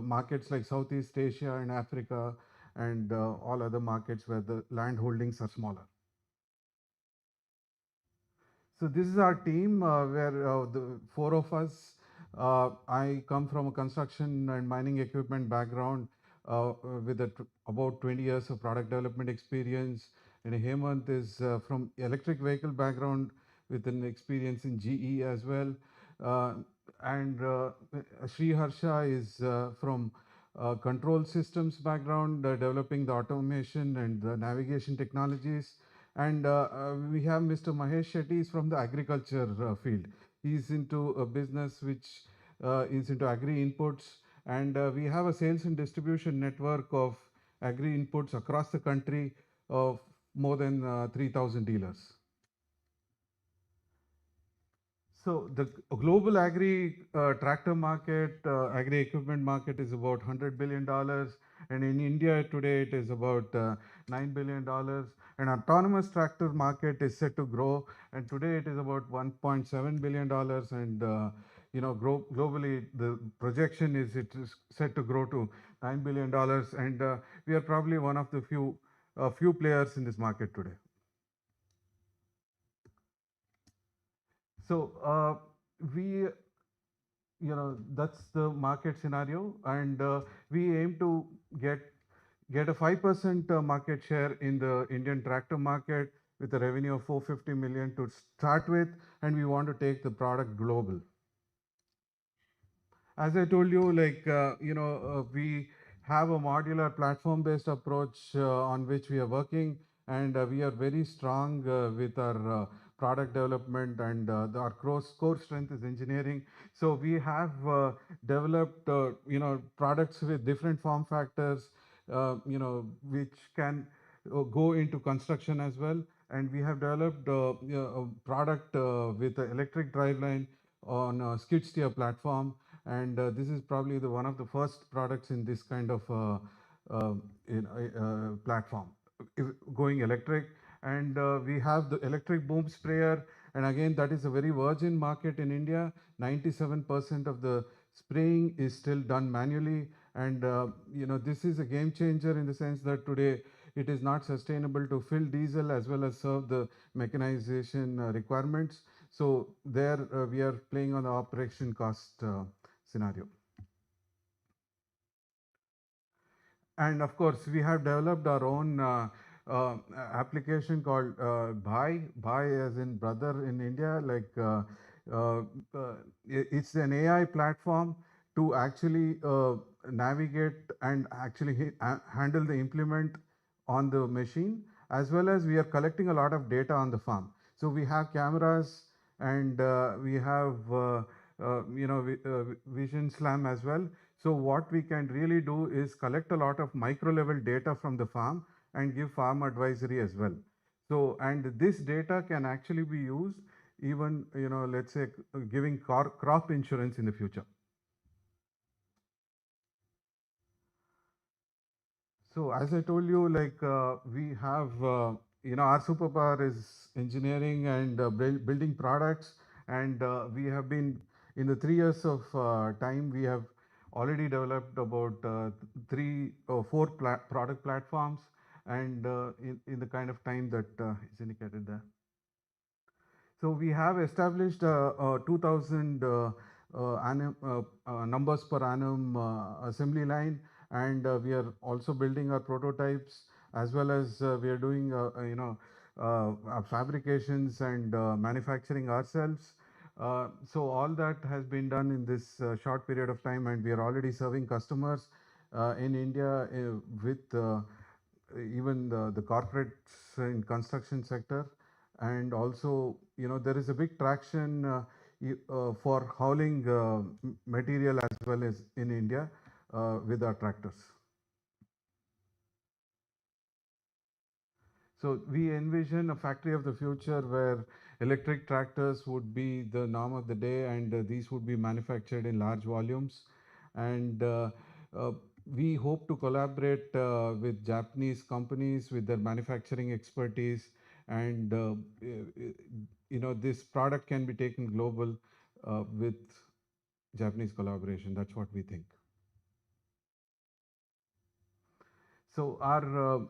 markets like Southeast Asia and Africa and all other markets where the land holdings are smaller. So this is our team where the four of us. I come from a construction and mining equipment background with about 20 years of product development experience. And Hemant is from electric vehicle background with an experience in GE as well. And Sri Harsha is from control systems background, developing the automation and the navigation technologies. And we have Mr. Mahesh Shetty is from the agriculture field. He's into a business which is into agri inputs. And we have a sales and distribution network of agri inputs across the country of more than 3,000 dealers. So the global agri tractor market, agri equipment market is about $100 billion. And in India today, it is about $9 billion. And autonomous tractor market is set to grow. And today it is about $1.7 billion. And globally, the projection is it is set to grow to $9 billion. And we are probably one of the few players in this market today. So that's the market scenario, and we aim to get a 5% market share in the Indian tractor market with a revenue of 450 million to start with, and we want to take the product global. As I told you, we have a modular platform-based approach on which we are working, and we are very strong with our product development, and our core strength is engineering. So we have developed, products with different form factors, which can go into construction as well. And we have developed a product with an electric driveline on a skid steer platform, and this is probably one of the first products in this kind of platform going electric. And we have the electric boom sprayer, and again that is a very virgin market in India. 97% of the spraying is still done manually, and this is a game changer in the sense that today it is not sustainable to fill diesel as well as serve the mechanization requirements. So there we are playing on the operation cost scenario. And of course, we have developed our own application called Bhai as in brother in India. It's an AI platform to actually navigate and actually handle the implement on the machine, as well as we are collecting a lot of data on the farm. So we have cameras, and we have Vision Slam as well. So what we can really do is collect a lot of micro level data from the farm and give farm advisory as well. So, and this data can actually be used even, let's say giving crop insurance in the future. So as I told you, we have, our superpower is engineering and building products, and we have been, in the 3 years of time, we have already developed about 3 or 4 product platforms, and in the kind of time that is indicated there. So we have established 2,000 numbers per annum assembly line, and we are also building our prototypes, as well as we are doing fabrications and manufacturing ourselves. So all that has been done in this short period of time, and we are already serving customers in India with even the corporates in construction sector. And also, there is a big traction for hauling material as well as in India with our tractors. So we envision a factory of the future where electric tractors would be the norm of the day, and these would be manufactured in large volumes. And we hope to collaborate with Japanese companies with their manufacturing expertise, and this product can be taken global with Japanese collaboration. That's what we think. So our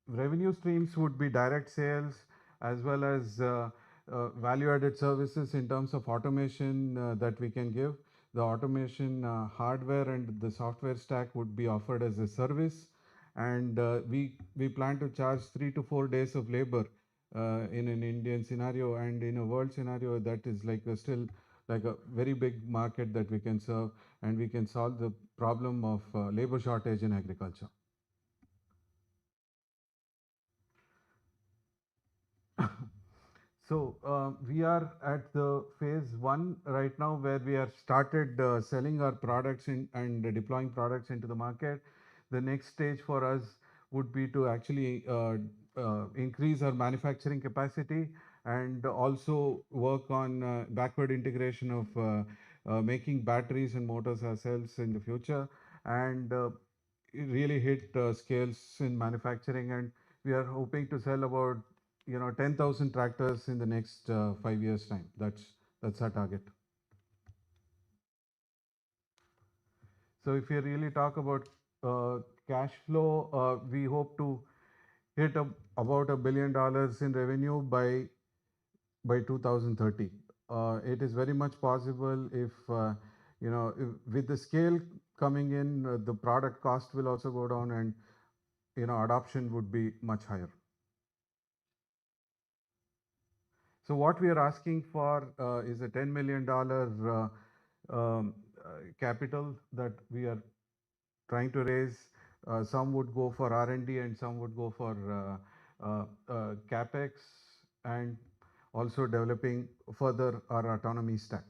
revenue streams would be direct sales, as well as value-added services in terms of automation that we can give. The automation hardware and the software stack would be offered as a service, and we plan to charge 3 to 4 days of labor in an Indian scenario, and in a world scenario that is still like a very big market that we can serve, and we can solve the problem of labor shortage in agriculture. So we are at the phase 1 right now, where we are started selling our products and deploying products into the market. The next stage for us would be to actually increase our manufacturing capacity, and also work on backward integration of making batteries and motors ourselves in the future, and really hit scales in manufacturing. And we are hoping to sell about 10,000 tractors in the next 5 years time. That's our target. So if you really talk about cash flow, we hope to hit about $1 billion in revenue by 2030. It is very much possible if with the scale coming in, the product cost will also go down, and adoption would be much higher. So what we are asking for is a $10 million capital that we are trying to raise. Some would go for R&D and some would go for capex and also developing further our autonomy stack.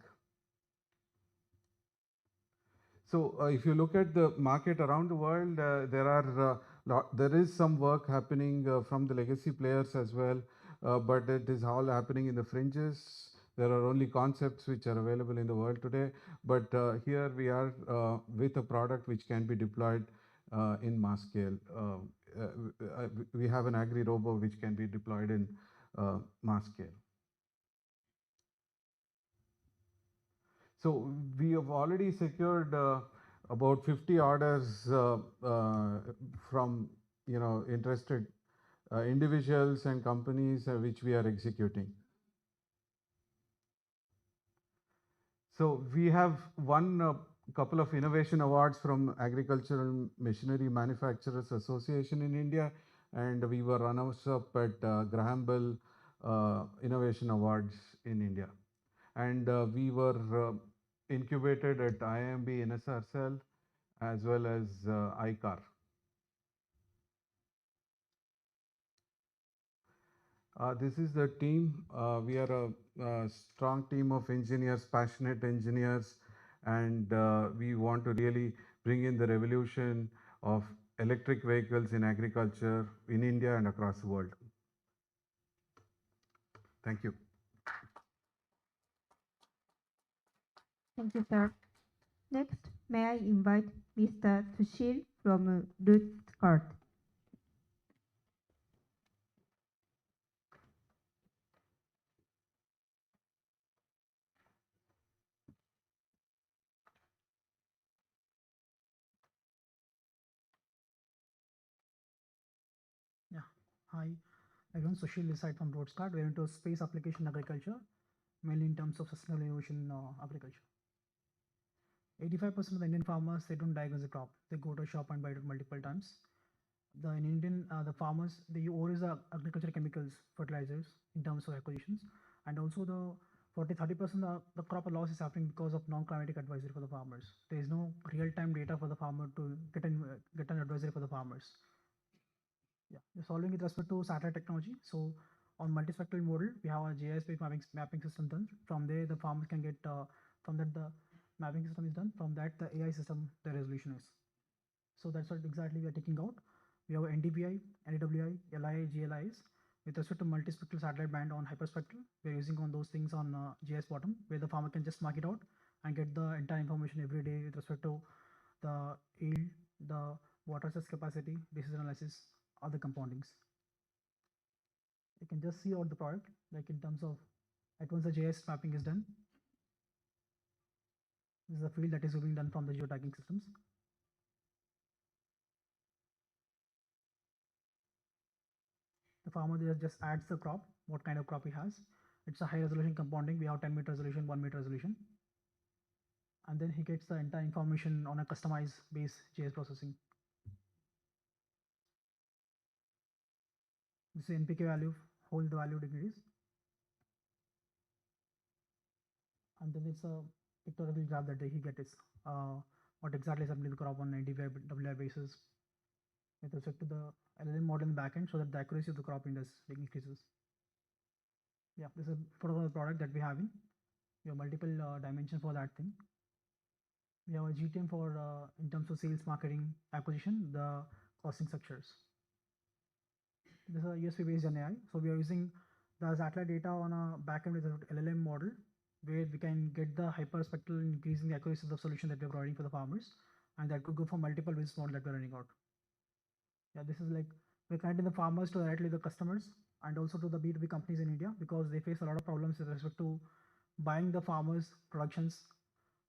So if you look at the market around the world, there is some work happening from the legacy players as well, but it is all happening in the fringes. There are only concepts which are available in the world today, but here we are with a product which can be deployed in mass scale. We have an agri-robo which can be deployed in mass scale. So we have already secured about 50 orders from interested individuals and companies which we are executing. So we have won a couple of innovation awards from Agricultural Machinery Manufacturers Association in India, and we were runners up at Graham Bell Innovation Awards in India. And we were incubated at IIMB NSR Cell as well as ICAR. This is the team. We are a strong team of engineers, passionate engineers, and we want to really bring in the revolution of electric vehicles in agriculture in India and across the world. Thank you. Thank you, sir. Next, may I invite Mr. Sushil from Rootscart. Yeah, hi, everyone. Sushil this side from Roadscard. We're into space application agriculture, mainly in terms of sustainable innovation agriculture. 85% of the Indian farmers, they don't diagnose the crop. They go to a shop and buy it multiple times. In Indian, the farmers, they use the agricultural chemicals, fertilizers in terms of acquisitions. And also the 30% of the crop loss is happening because of non-climatic advisory for the farmers. There is no real-time data for the farmer to get an advisory for the farmers. Yeah, we're solving with respect to satellite technology. So on multispectral model, we have a GIS-based mapping system done. From there, the farmers can get, from that the mapping system is done. From that, the AI system, the resolution is. So that's what exactly we are taking out. We have NDVI, NAWI, LI, GLIs. With respect to multispectral satellite band on hyperspectral, we're using on those things on GIS bottom, where the farmer can just mark it out and get the entire information every day with respect to the yield, the water access capacity, basis analysis, other compoundings. You can just see out the product, like in terms of, once the JS mapping is done, this is the field that is being done from the geotagging systems. The farmer just adds the crop, what kind of crop he has. It's a high resolution compounding. We have 10-meter resolution, 1-meter resolution. And then he gets the entire information on a customized base JS processing. This is NPK value, hold the value degrees. And then it's a pictorial graph that he gets what exactly is happening to the crop on NDVI basis with respect to the LLM model in the backend, so that the accuracy of the crop index increases. Yeah, this is a photo of the product that we have in. We have multiple dimensions for that thing. We have a GTM for in terms of sales, marketing, acquisition, the costing structures. This is a USB based on AI. So we are using the satellite data on a backend with an LLM model, where we can get the hyperspectral increasing the accuracy of the solution that we're providing for the farmers, and that could go for multiple business model that we're running out. Yeah, this is like we're connecting the farmers to directly the customers and also to the B2B companies in India, because they face a lot of problems with respect to buying the farmers' productions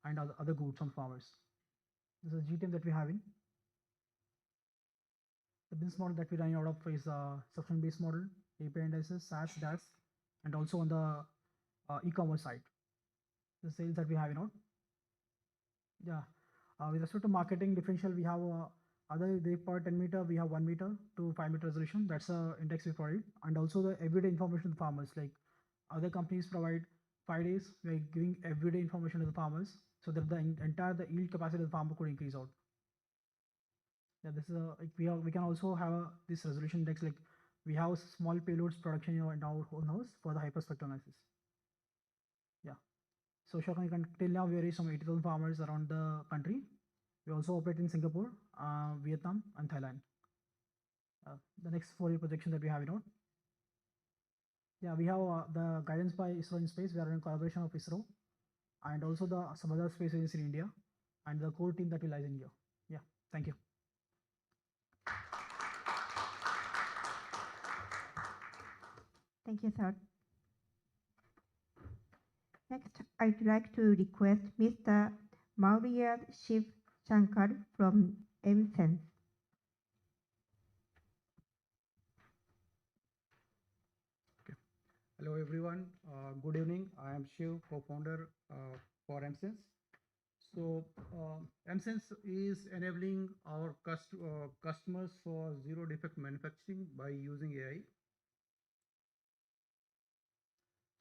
and other goods from farmers. This is a GTM that we're having. The business model that we're running out of is a subscription-based model, API indices, SaaS, DaaS, and also on the e-commerce side. The sales that we have out. Yeah, with respect to marketing differential, we have other they per 10-meter, we have 1-meter to 5-meter resolution. That's the index we provide, and also the everyday information to farmers, like Other companies provide 5 days. We are giving everyday information to the farmers so that the entire the yield capacity of the farmer could increase out. Yeah, this is a, like we can also have this resolution index, like we have small payloads production in our own house for the hyperspectral analysis. Yeah. So Shokan, till now we reached some 80,000 farmers around the country. We also operate in Singapore, Vietnam, and Thailand. The next 4-year projection that we have, yeah, we have the guidance by ISRO in space. We are in collaboration of ISRO and also some other space agencies in India and the core team that we lies in here. Yeah, thank you. Thank you, sir. Next, I'd like to request Mr. Maurya Shiv Shankar from MSense. Hello everyone, good evening. I am Shiv, co-founder for MSense. So MSense is enabling our customers for zero defect manufacturing by using AI.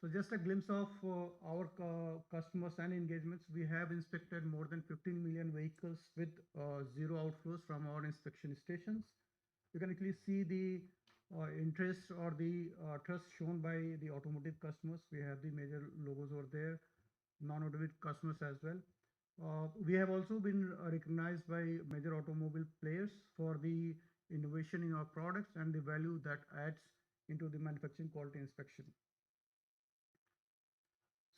So just a glimpse of our customers and engagements. We have inspected more than 15 million vehicles with zero outflows from our inspection stations. You can actually see the interest or the trust shown by the automotive customers. We have the major logos over there, non-automotive customers as well. We have also been recognized by major automobile players for the innovation in our products and the value that adds into the manufacturing quality inspection.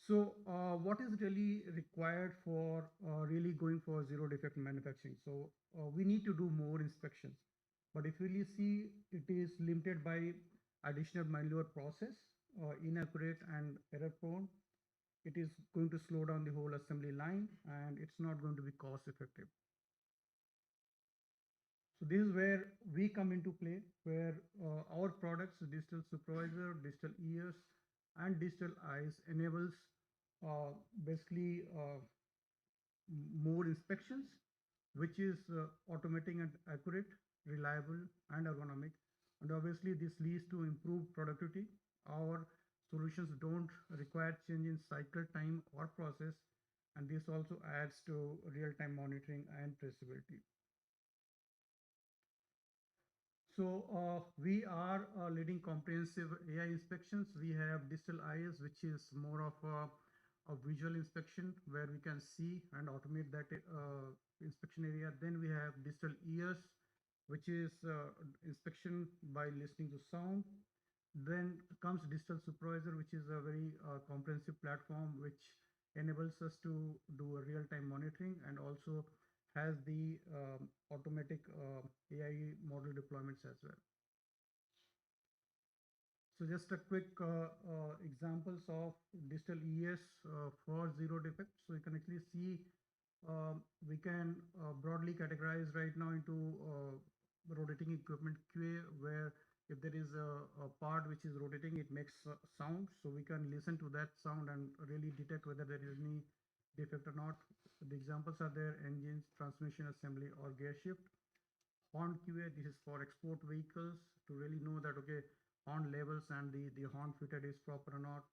So what is really required for really going for zero defect manufacturing? So we need to do more inspections. But if you really see, it is limited by additional manual process, inaccurate and error prone. It is going to slow down the whole assembly line and it's not going to be cost effective. So this is where we come into play, where our products, digital supervisor, digital ears, and digital eyes enables basically more inspections, which is automating and accurate, reliable, and ergonomic. And obviously, this leads to improved productivity. Our solutions don't require change in cycle time or process, and this also adds to real-time monitoring and traceability. So we are leading comprehensive AI inspections. We have digital eyes, which is more of a visual inspection where we can see and automate that inspection area. Then we have digital ears, which is inspection by listening to sound. Then comes digital supervisor, which is a very comprehensive platform which enables us to do a real-time monitoring and also has the automatic AI model deployments as well. So just a quick examples of digital ES for zero defect. So you can actually see we can broadly categorize right now into rotating equipment QA, where if there is a part which is rotating, it makes sound. So we can listen to that sound and really detect whether there is any defect or not. The examples are there: engines, transmission assembly, or gear shift. Horn QA, this is for export vehicles to really know that, okay, horn levels and the horn fitted is proper or not.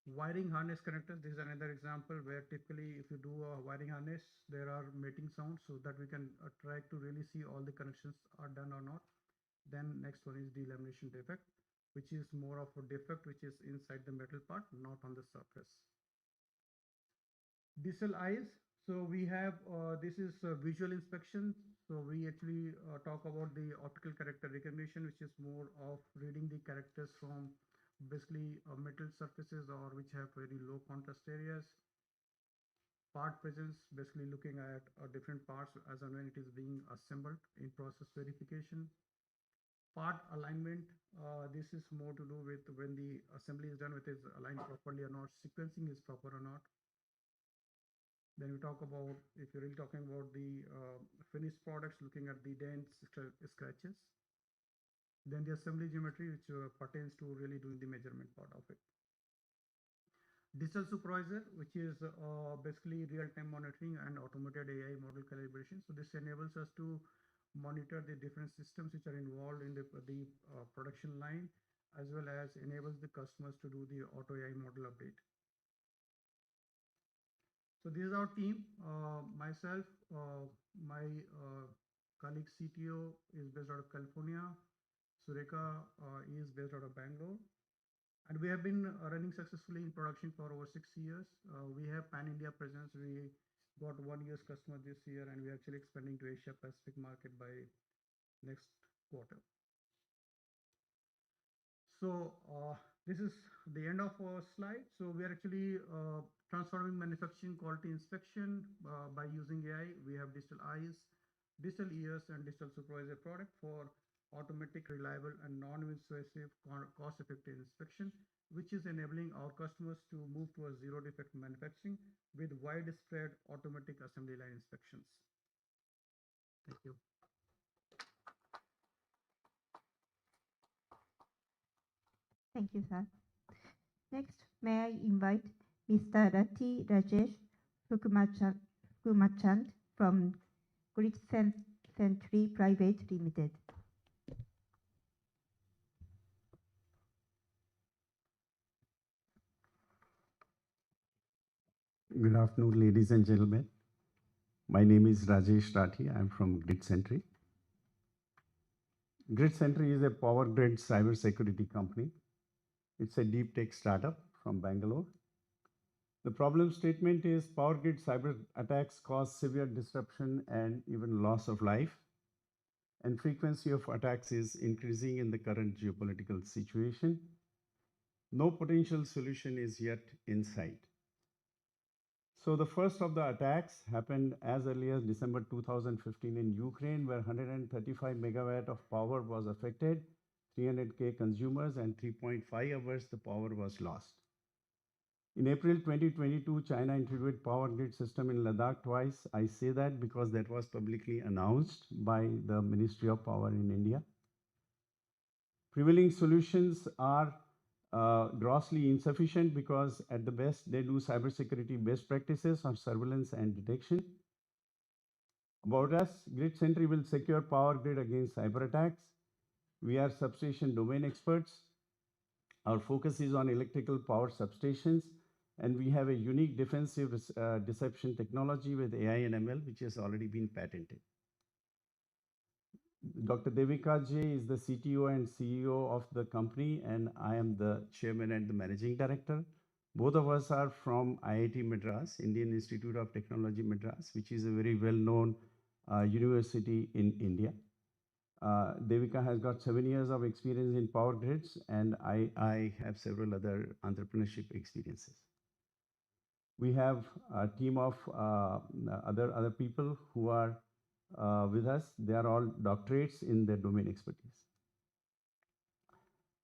Wiring harness connectors, this is another example where typically if you do a wiring harness, there are mating sounds so that we can try to really see all the connections are done or not. Then next one is delamination defect, which is more of a defect which is inside the metal part, not on the surface. Digital eyes. So we have this is visual inspection. So we actually talk about the optical character recognition, which is more of reading the characters from basically metal surfaces or which have very low contrast areas. Part presence, basically looking at different parts as and when it is being assembled in process verification. Part alignment, this is more to do with when the assembly is done, with is aligned properly or not, sequencing is proper or not. Then we talk about, if you're really talking about the finished products, looking at the dents, scratches. Then the assembly geometry, which pertains to really doing the measurement part of it. Digital supervisor, which is basically real-time monitoring and automated AI model calibration. So this enables us to monitor the different systems which are involved in the production line as well as enables the customers to do the auto AI model update. So this is our team. Myself, my colleague CTO is based out of California. Sureka is based out of Bangalore. And we have been running successfully in production for over 6 years. We have pan-India presence. We got one US customer this year, and we're actually expanding to Asia Pacific market by next quarter. So this is the end of our slide. So we are actually transforming manufacturing quality inspection by using AI. We have digital eyes, digital ears, and digital supervisor product for automatic, reliable, and non-invasive, cost-effective inspection, which is enabling our customers to move towards zero-defect manufacturing with widespread automatic assembly line inspections. Thank you. Thank you, sir. Next, may I invite Mr. T. Rajesh Hukumachand from Grid Century Private Limited. Good afternoon, ladies and gentlemen. My name is Rajesh Rathi. I'm from Grid Century. Grid Century is a power grid cybersecurity company. It's a deep tech startup from Bangalore. The problem statement is power grid cyber attacks cause severe disruption and even loss of life. And frequency of attacks is increasing in the current geopolitical situation. No potential solution is yet in sight. So the first of the attacks happened as early as December 2015 in Ukraine, where 135 megawatt of power was affected, 300K consumers, and 3.5 hours the power was lost. In April 2022, China introduced power grid system in Ladakh twice. I say that because that was publicly announced by the Ministry of Power in India. Prevailing solutions are grossly insufficient because at the best they do cybersecurity best practices on surveillance and detection. About us, Grid Century will secure power grid against cyber attacks. We are substation domain experts. Our focus is on electrical power substations, and we have a unique defensive deception technology with AI and ML, which has already been patented. Dr. Devika J is the CTO and CEO of the company, and I am the chairman and the managing director. Both of us are from IIT Madras, Indian Institute of Technology Madras, which is a very well-known university in India. Devika has got 7 years of experience in power grids, and I have several other entrepreneurship experiences. We have a team of other people who are with us. They are all doctorates in their domain expertise.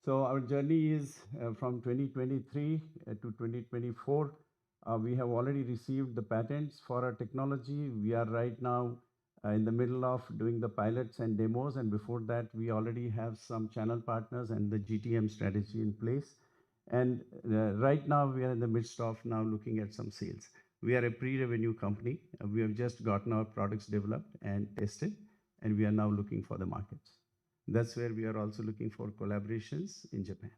So our journey is from 2023 to 2024. We have already received the patents for our technology. We are right now in the middle of doing the pilots and demos, and before that we already have some channel partners and the GTM strategy in place. And right now we are in the midst of now looking at some sales. We are a pre-revenue company. We have just gotten our products developed and tested, and we are now looking for the markets. That's where we are also looking for collaborations in Japan.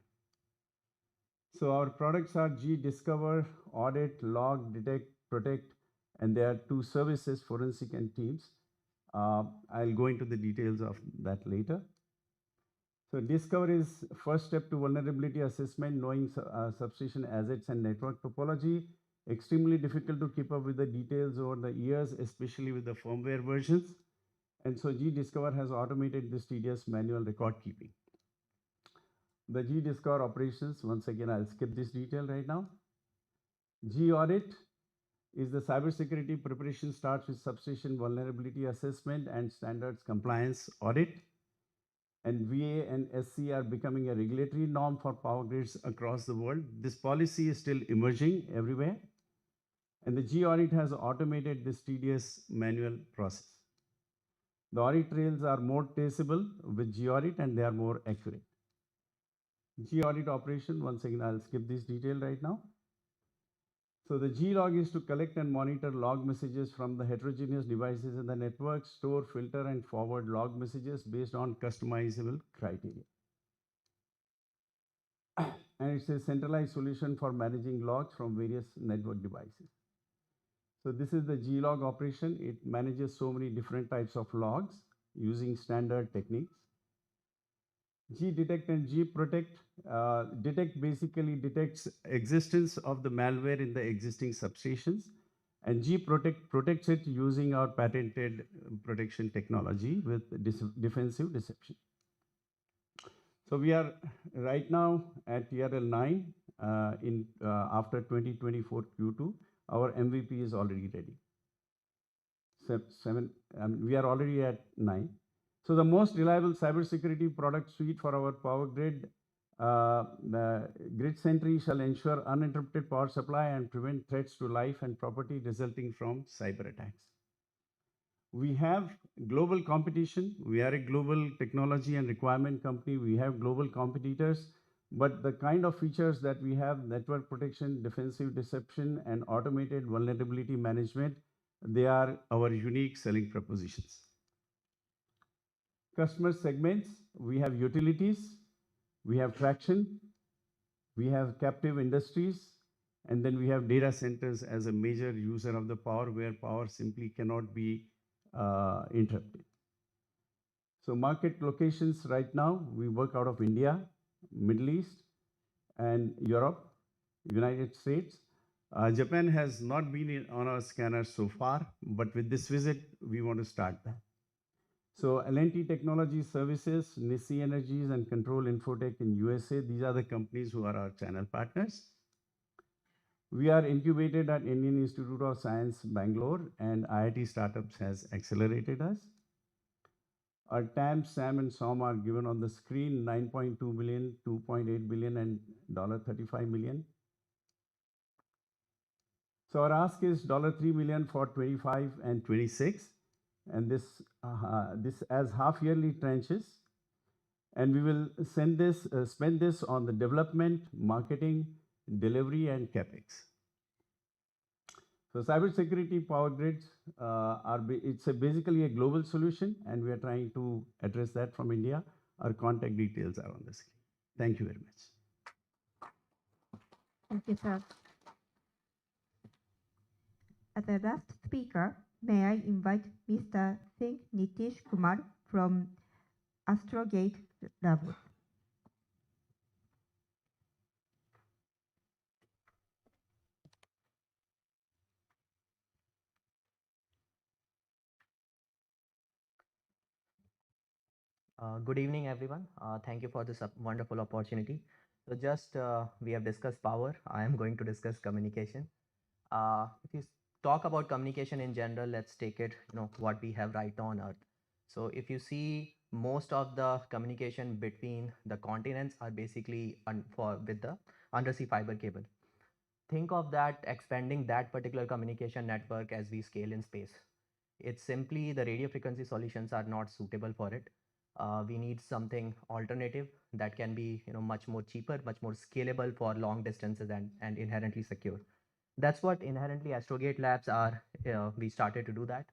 So our products are G-Discover, Audit, Log, Detect, Protect, and there are 2 services, forensic and teams. I'll go into the details of that later. So Discover is first step to vulnerability assessment, knowing substation assets and network topology. Extremely difficult to keep up with the details over the years, especially with the firmware versions. And so G-Discover has automated this tedious manual record keeping. The G-Discover operations, once again, I'll skip this detail right now. G-Audit is the cybersecurity preparation starts with substation vulnerability assessment and standards compliance audit. And VA and SC are becoming a regulatory norm for power grids across the world. This policy is still emerging everywhere. And the G-Audit has automated this tedious manual process. The audit trails are more traceable with G-Audit, and they are more accurate. G-Audit operation, once again, I'll skip this detail right now. So the G-Log is to collect and monitor log messages from the heterogeneous devices in the network, store, filter, and forward log messages based on customizable criteria. and it's a centralized solution for managing logs from various network devices. So this is the G-log operation. It manages so many different types of logs using standard techniques. G-detect and G-protect. Detect basically detects existence of the malware in the existing substations, and G-protect protects it using our patented protection technology with defensive deception. So we are right now at TRL 9 after 2024 Q2. Our MVP is already ready. We are already at 9. So the most reliable cybersecurity product suite for our power grid, Grid Sentry shall ensure uninterrupted power supply and prevent threats to life and property resulting from cyber attacks. We have global competition. We are a global technology and requirement company. We have global competitors, but the kind of features that we have, network protection, defensive deception, and automated vulnerability management, they are our unique selling propositions. Customer segments, we have utilities, we have traction, we have captive industries, and then we have data centers as a major user of the power where power simply cannot be interrupted. So market locations right now, we work out of India, Middle East, and Europe, United States. Japan has not been on our scanner so far, but with this visit, we want to start that. So L&T Technology Services, Nissi Energies, and Control Infotech in USA, these are the companies who are our channel partners. We are incubated at Indian Institute of Science, Bangalore, and IIT Startups has accelerated us. Our TAM, SAM, and SOM are given on the screen, 9.2 billion, 2.8 billion, and $35 million. So our ask is $3 million for 25 and 26, and this as half-yearly tranches. And we will spend this on the development, marketing, delivery, and CapEx. So cybersecurity power grids it's basically a global solution, and we are trying to address that from India. Our contact details are on the screen. Thank you very much. Thank you, sir. As the last speaker, may I invite Mr. Singh Nitish Kumar from Astrogate Lab. Good evening, everyone. Thank you for this wonderful opportunity. So just we have discussed power. I am going to discuss communication. If you talk about communication in general, let's take it, what we have right now on Earth. So if you see, most of the communication between the continents are basically with the undersea fiber cable. Think of that, expanding that particular communication network as we scale in space. It's simply the radio frequency solutions are not suitable for it. We need something alternative that can be much more cheaper, much more scalable for long distances and inherently secure. That's what inherently Astrogate Labs are. We started to do that.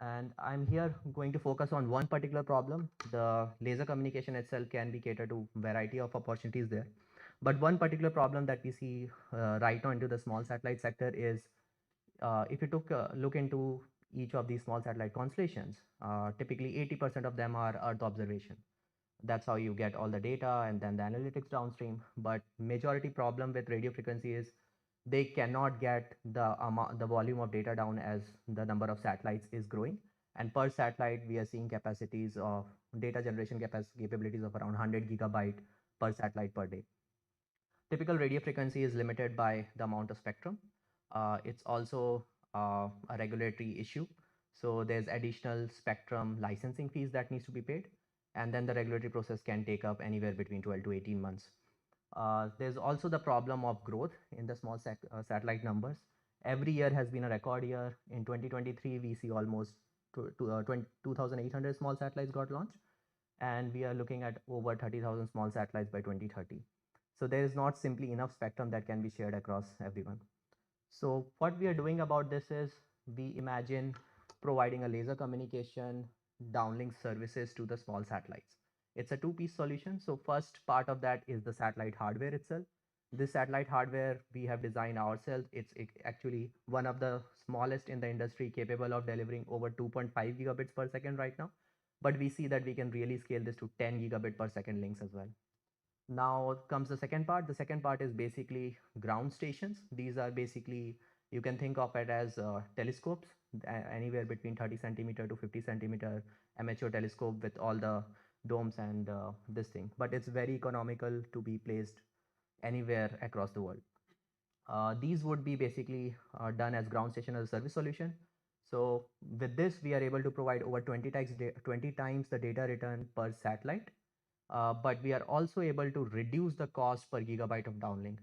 And I'm here going to focus on one particular problem. The laser communication itself can be catered to a variety of opportunities there. But one particular problem that we see right now into the small satellite sector is if you look into each of these small satellite constellations, typically 80% of them are Earth observation. That's how you get all the data and then the analytics downstream. But majority problem with radio frequency is they cannot get the volume of data down as the number of satellites is growing. And per satellite, we are seeing capacities of data generation capabilities of around 100 gigabyte per satellite per day. Typical radio frequency is limited by the amount of spectrum. It's also a regulatory issue. So there's additional spectrum licensing fees that needs to be paid. And then the regulatory process can take up anywhere between 12 to 18 months. There's also the problem of growth in the small satellite numbers. Every year has been a record year. In 2023, we see almost 2,800 small satellites got launched. And we are looking at over 30,000 small satellites by 2030. So there is not simply enough spectrum that can be shared across everyone. So what we are doing about this is we imagine providing a laser communication downlink services to the small satellites. It's a two-piece solution. So first part of that is the satellite hardware itself. This satellite hardware we have designed ourselves. It's actually one of the smallest in the industry, capable of delivering over 2.5 gigabits per second right now. But we see that we can really scale this to 10 gigabit per second links as well. Now comes the second part. The second part is basically ground stations. These are basically, you can think of it as telescopes, anywhere between 30 centimeter to 50 centimeter amateur telescope with all the domes and this thing. But it's very economical to be placed anywhere across the world. These would be basically done as ground station as a service solution. So with this, we are able to provide over 20 times the data return per satellite. But we are also able to reduce the cost per gigabyte of downlink.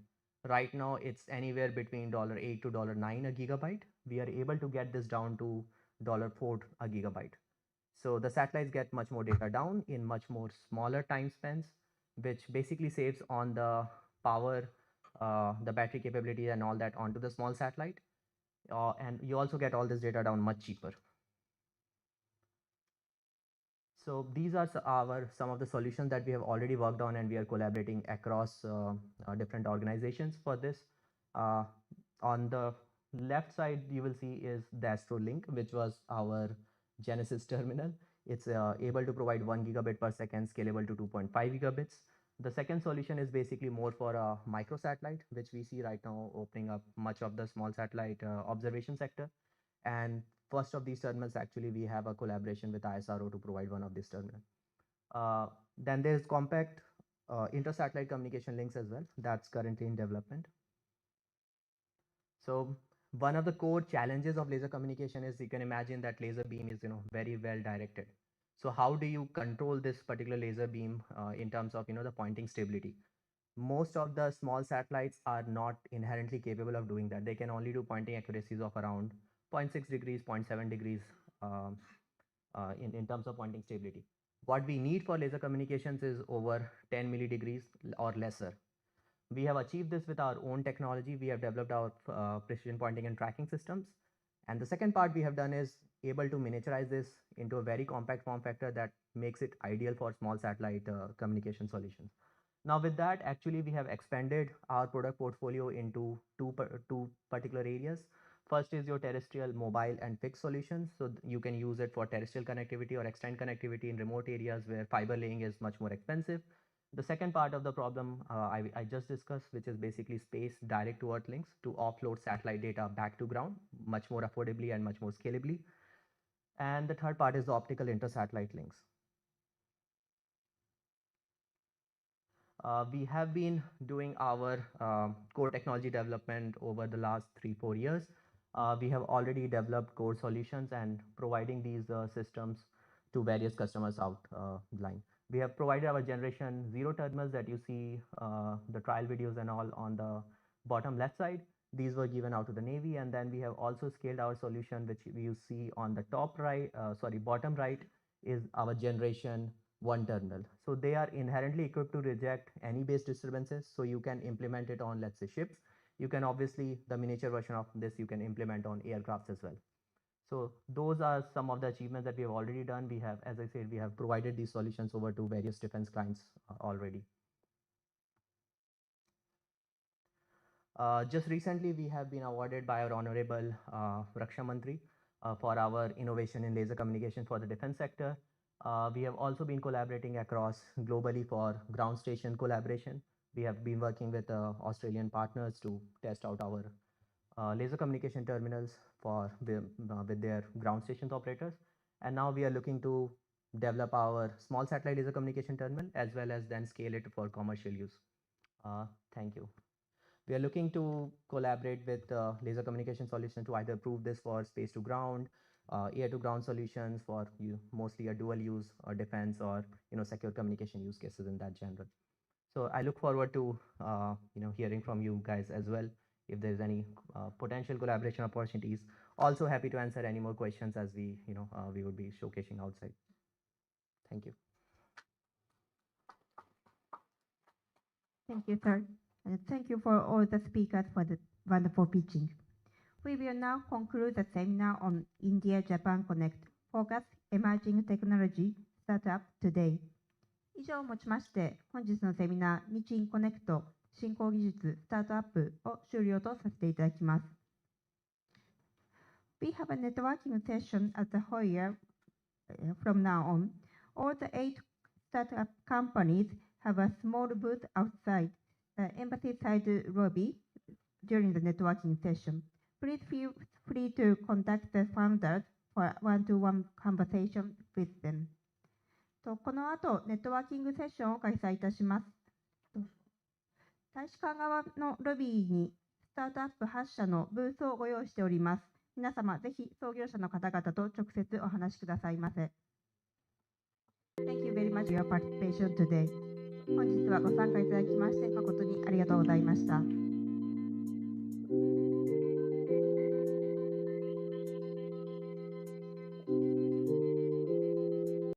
Right now, it's anywhere between $8 to $9 a gigabyte. We are able to get this down to $4 a gigabyte. So the satellites get much more data down in much more smaller time spans, which basically saves on the power, the battery capability and all that onto the small satellite. And you also get all this data down much cheaper. So these are some of the solutions that we have already worked on, and we are collaborating across different organizations for this. On the left side, you will see is the AstroLink, which was our Genesis terminal. It's able to provide 1 gigabit per second, scalable to 2.5 gigabits. The second solution is basically more for a microsatellite, which we see right now opening up much of the small satellite observation sector. And first of these terminals, actually, we have a collaboration with ISRO to provide one of these terminals. Then there's compact inter-satellite communication links as well. That's currently in development. So one of the core challenges of laser communication is, you can imagine that laser beam is very well directed. So how do you control this particular laser beam in terms of the pointing stability? Most of the small satellites are not inherently capable of doing that. They can only do pointing accuracies of around 0.6 degrees, 0.7 degrees in terms of pointing stability. What we need for laser communications is over 10 milli-degrees or lesser. We have achieved this with our own technology. We have developed our precision pointing and tracking systems. And the second part we have done is able to miniaturize this into a very compact form factor that makes it ideal for small satellite communication solutions. Now with that, actually, we have expanded our product portfolio into two particular areas. First is your terrestrial, mobile, and fixed solutions. So you can use it for terrestrial connectivity or extend connectivity in remote areas where fiber laying is much more expensive. The second part of the problem I just discussed, which is basically space direct to earth links to offload satellite data back to ground much more affordably and much more scalably. And the third part is the optical inter-satellite links. We have been doing our core technology development over the last 3-4 years. We have already developed core solutions and providing these systems to various customers out line. We have provided our generation 0 terminals that you see the trial videos and all on the bottom left side. These were given out to the Navy, and then we have also scaled our solution, which you see on the bottom right is our generation 1 terminal. So they are inherently equipped to reject any base disturbances. So you can implement it on, let's say, ships. You can obviously, the miniature version of this, you can implement on aircrafts as well. So those are some of the achievements that we have already done. We have, as I said, we have provided these solutions over to various defense clients already. Just recently, we have been awarded by our Honorable Raksha Mantri for our innovation in laser communication for the defense sector. We have also been collaborating across globally for ground station collaboration. We have been working with Australian partners to test out our laser communication terminals with their ground stations operators. And now we are looking to develop our small satellite laser communication terminal as well as then scale it for commercial use. Thank you. We are looking to collaborate with laser communication solutions to either prove this for space to ground, air to ground solutions for mostly a dual use or defense or secure communication use cases in that genre. So I look forward to hearing from you guys as well if there's any potential collaboration opportunities. Also happy to answer any more questions as we would be showcasing outside. Thank you. Thank you, sir. And thank you for all the speakers for the wonderful pitching. We will now conclude the seminar on India-Japan Connect, Focus Emerging Technology Startup today. 以上をもちまして、本日のセミナー、日印コネクト振興技術スタートアップを終了とさせていただきます。We have a networking session at the foyer from now on. All the 8 startup companies have a small booth outside the embassy side lobby during the networking session. Please feel free to contact the founders for one-to-one conversation with them. この後、ネットワーキングセッションを開催いたします。大使館側のロビーにスタートアップ8社のブースをご用意しております。皆様、ぜひ創業者の方々と直接お話しくださいませ。Thank you very much for your participation today. 本日はご参加いただきまして誠にありがとうございました。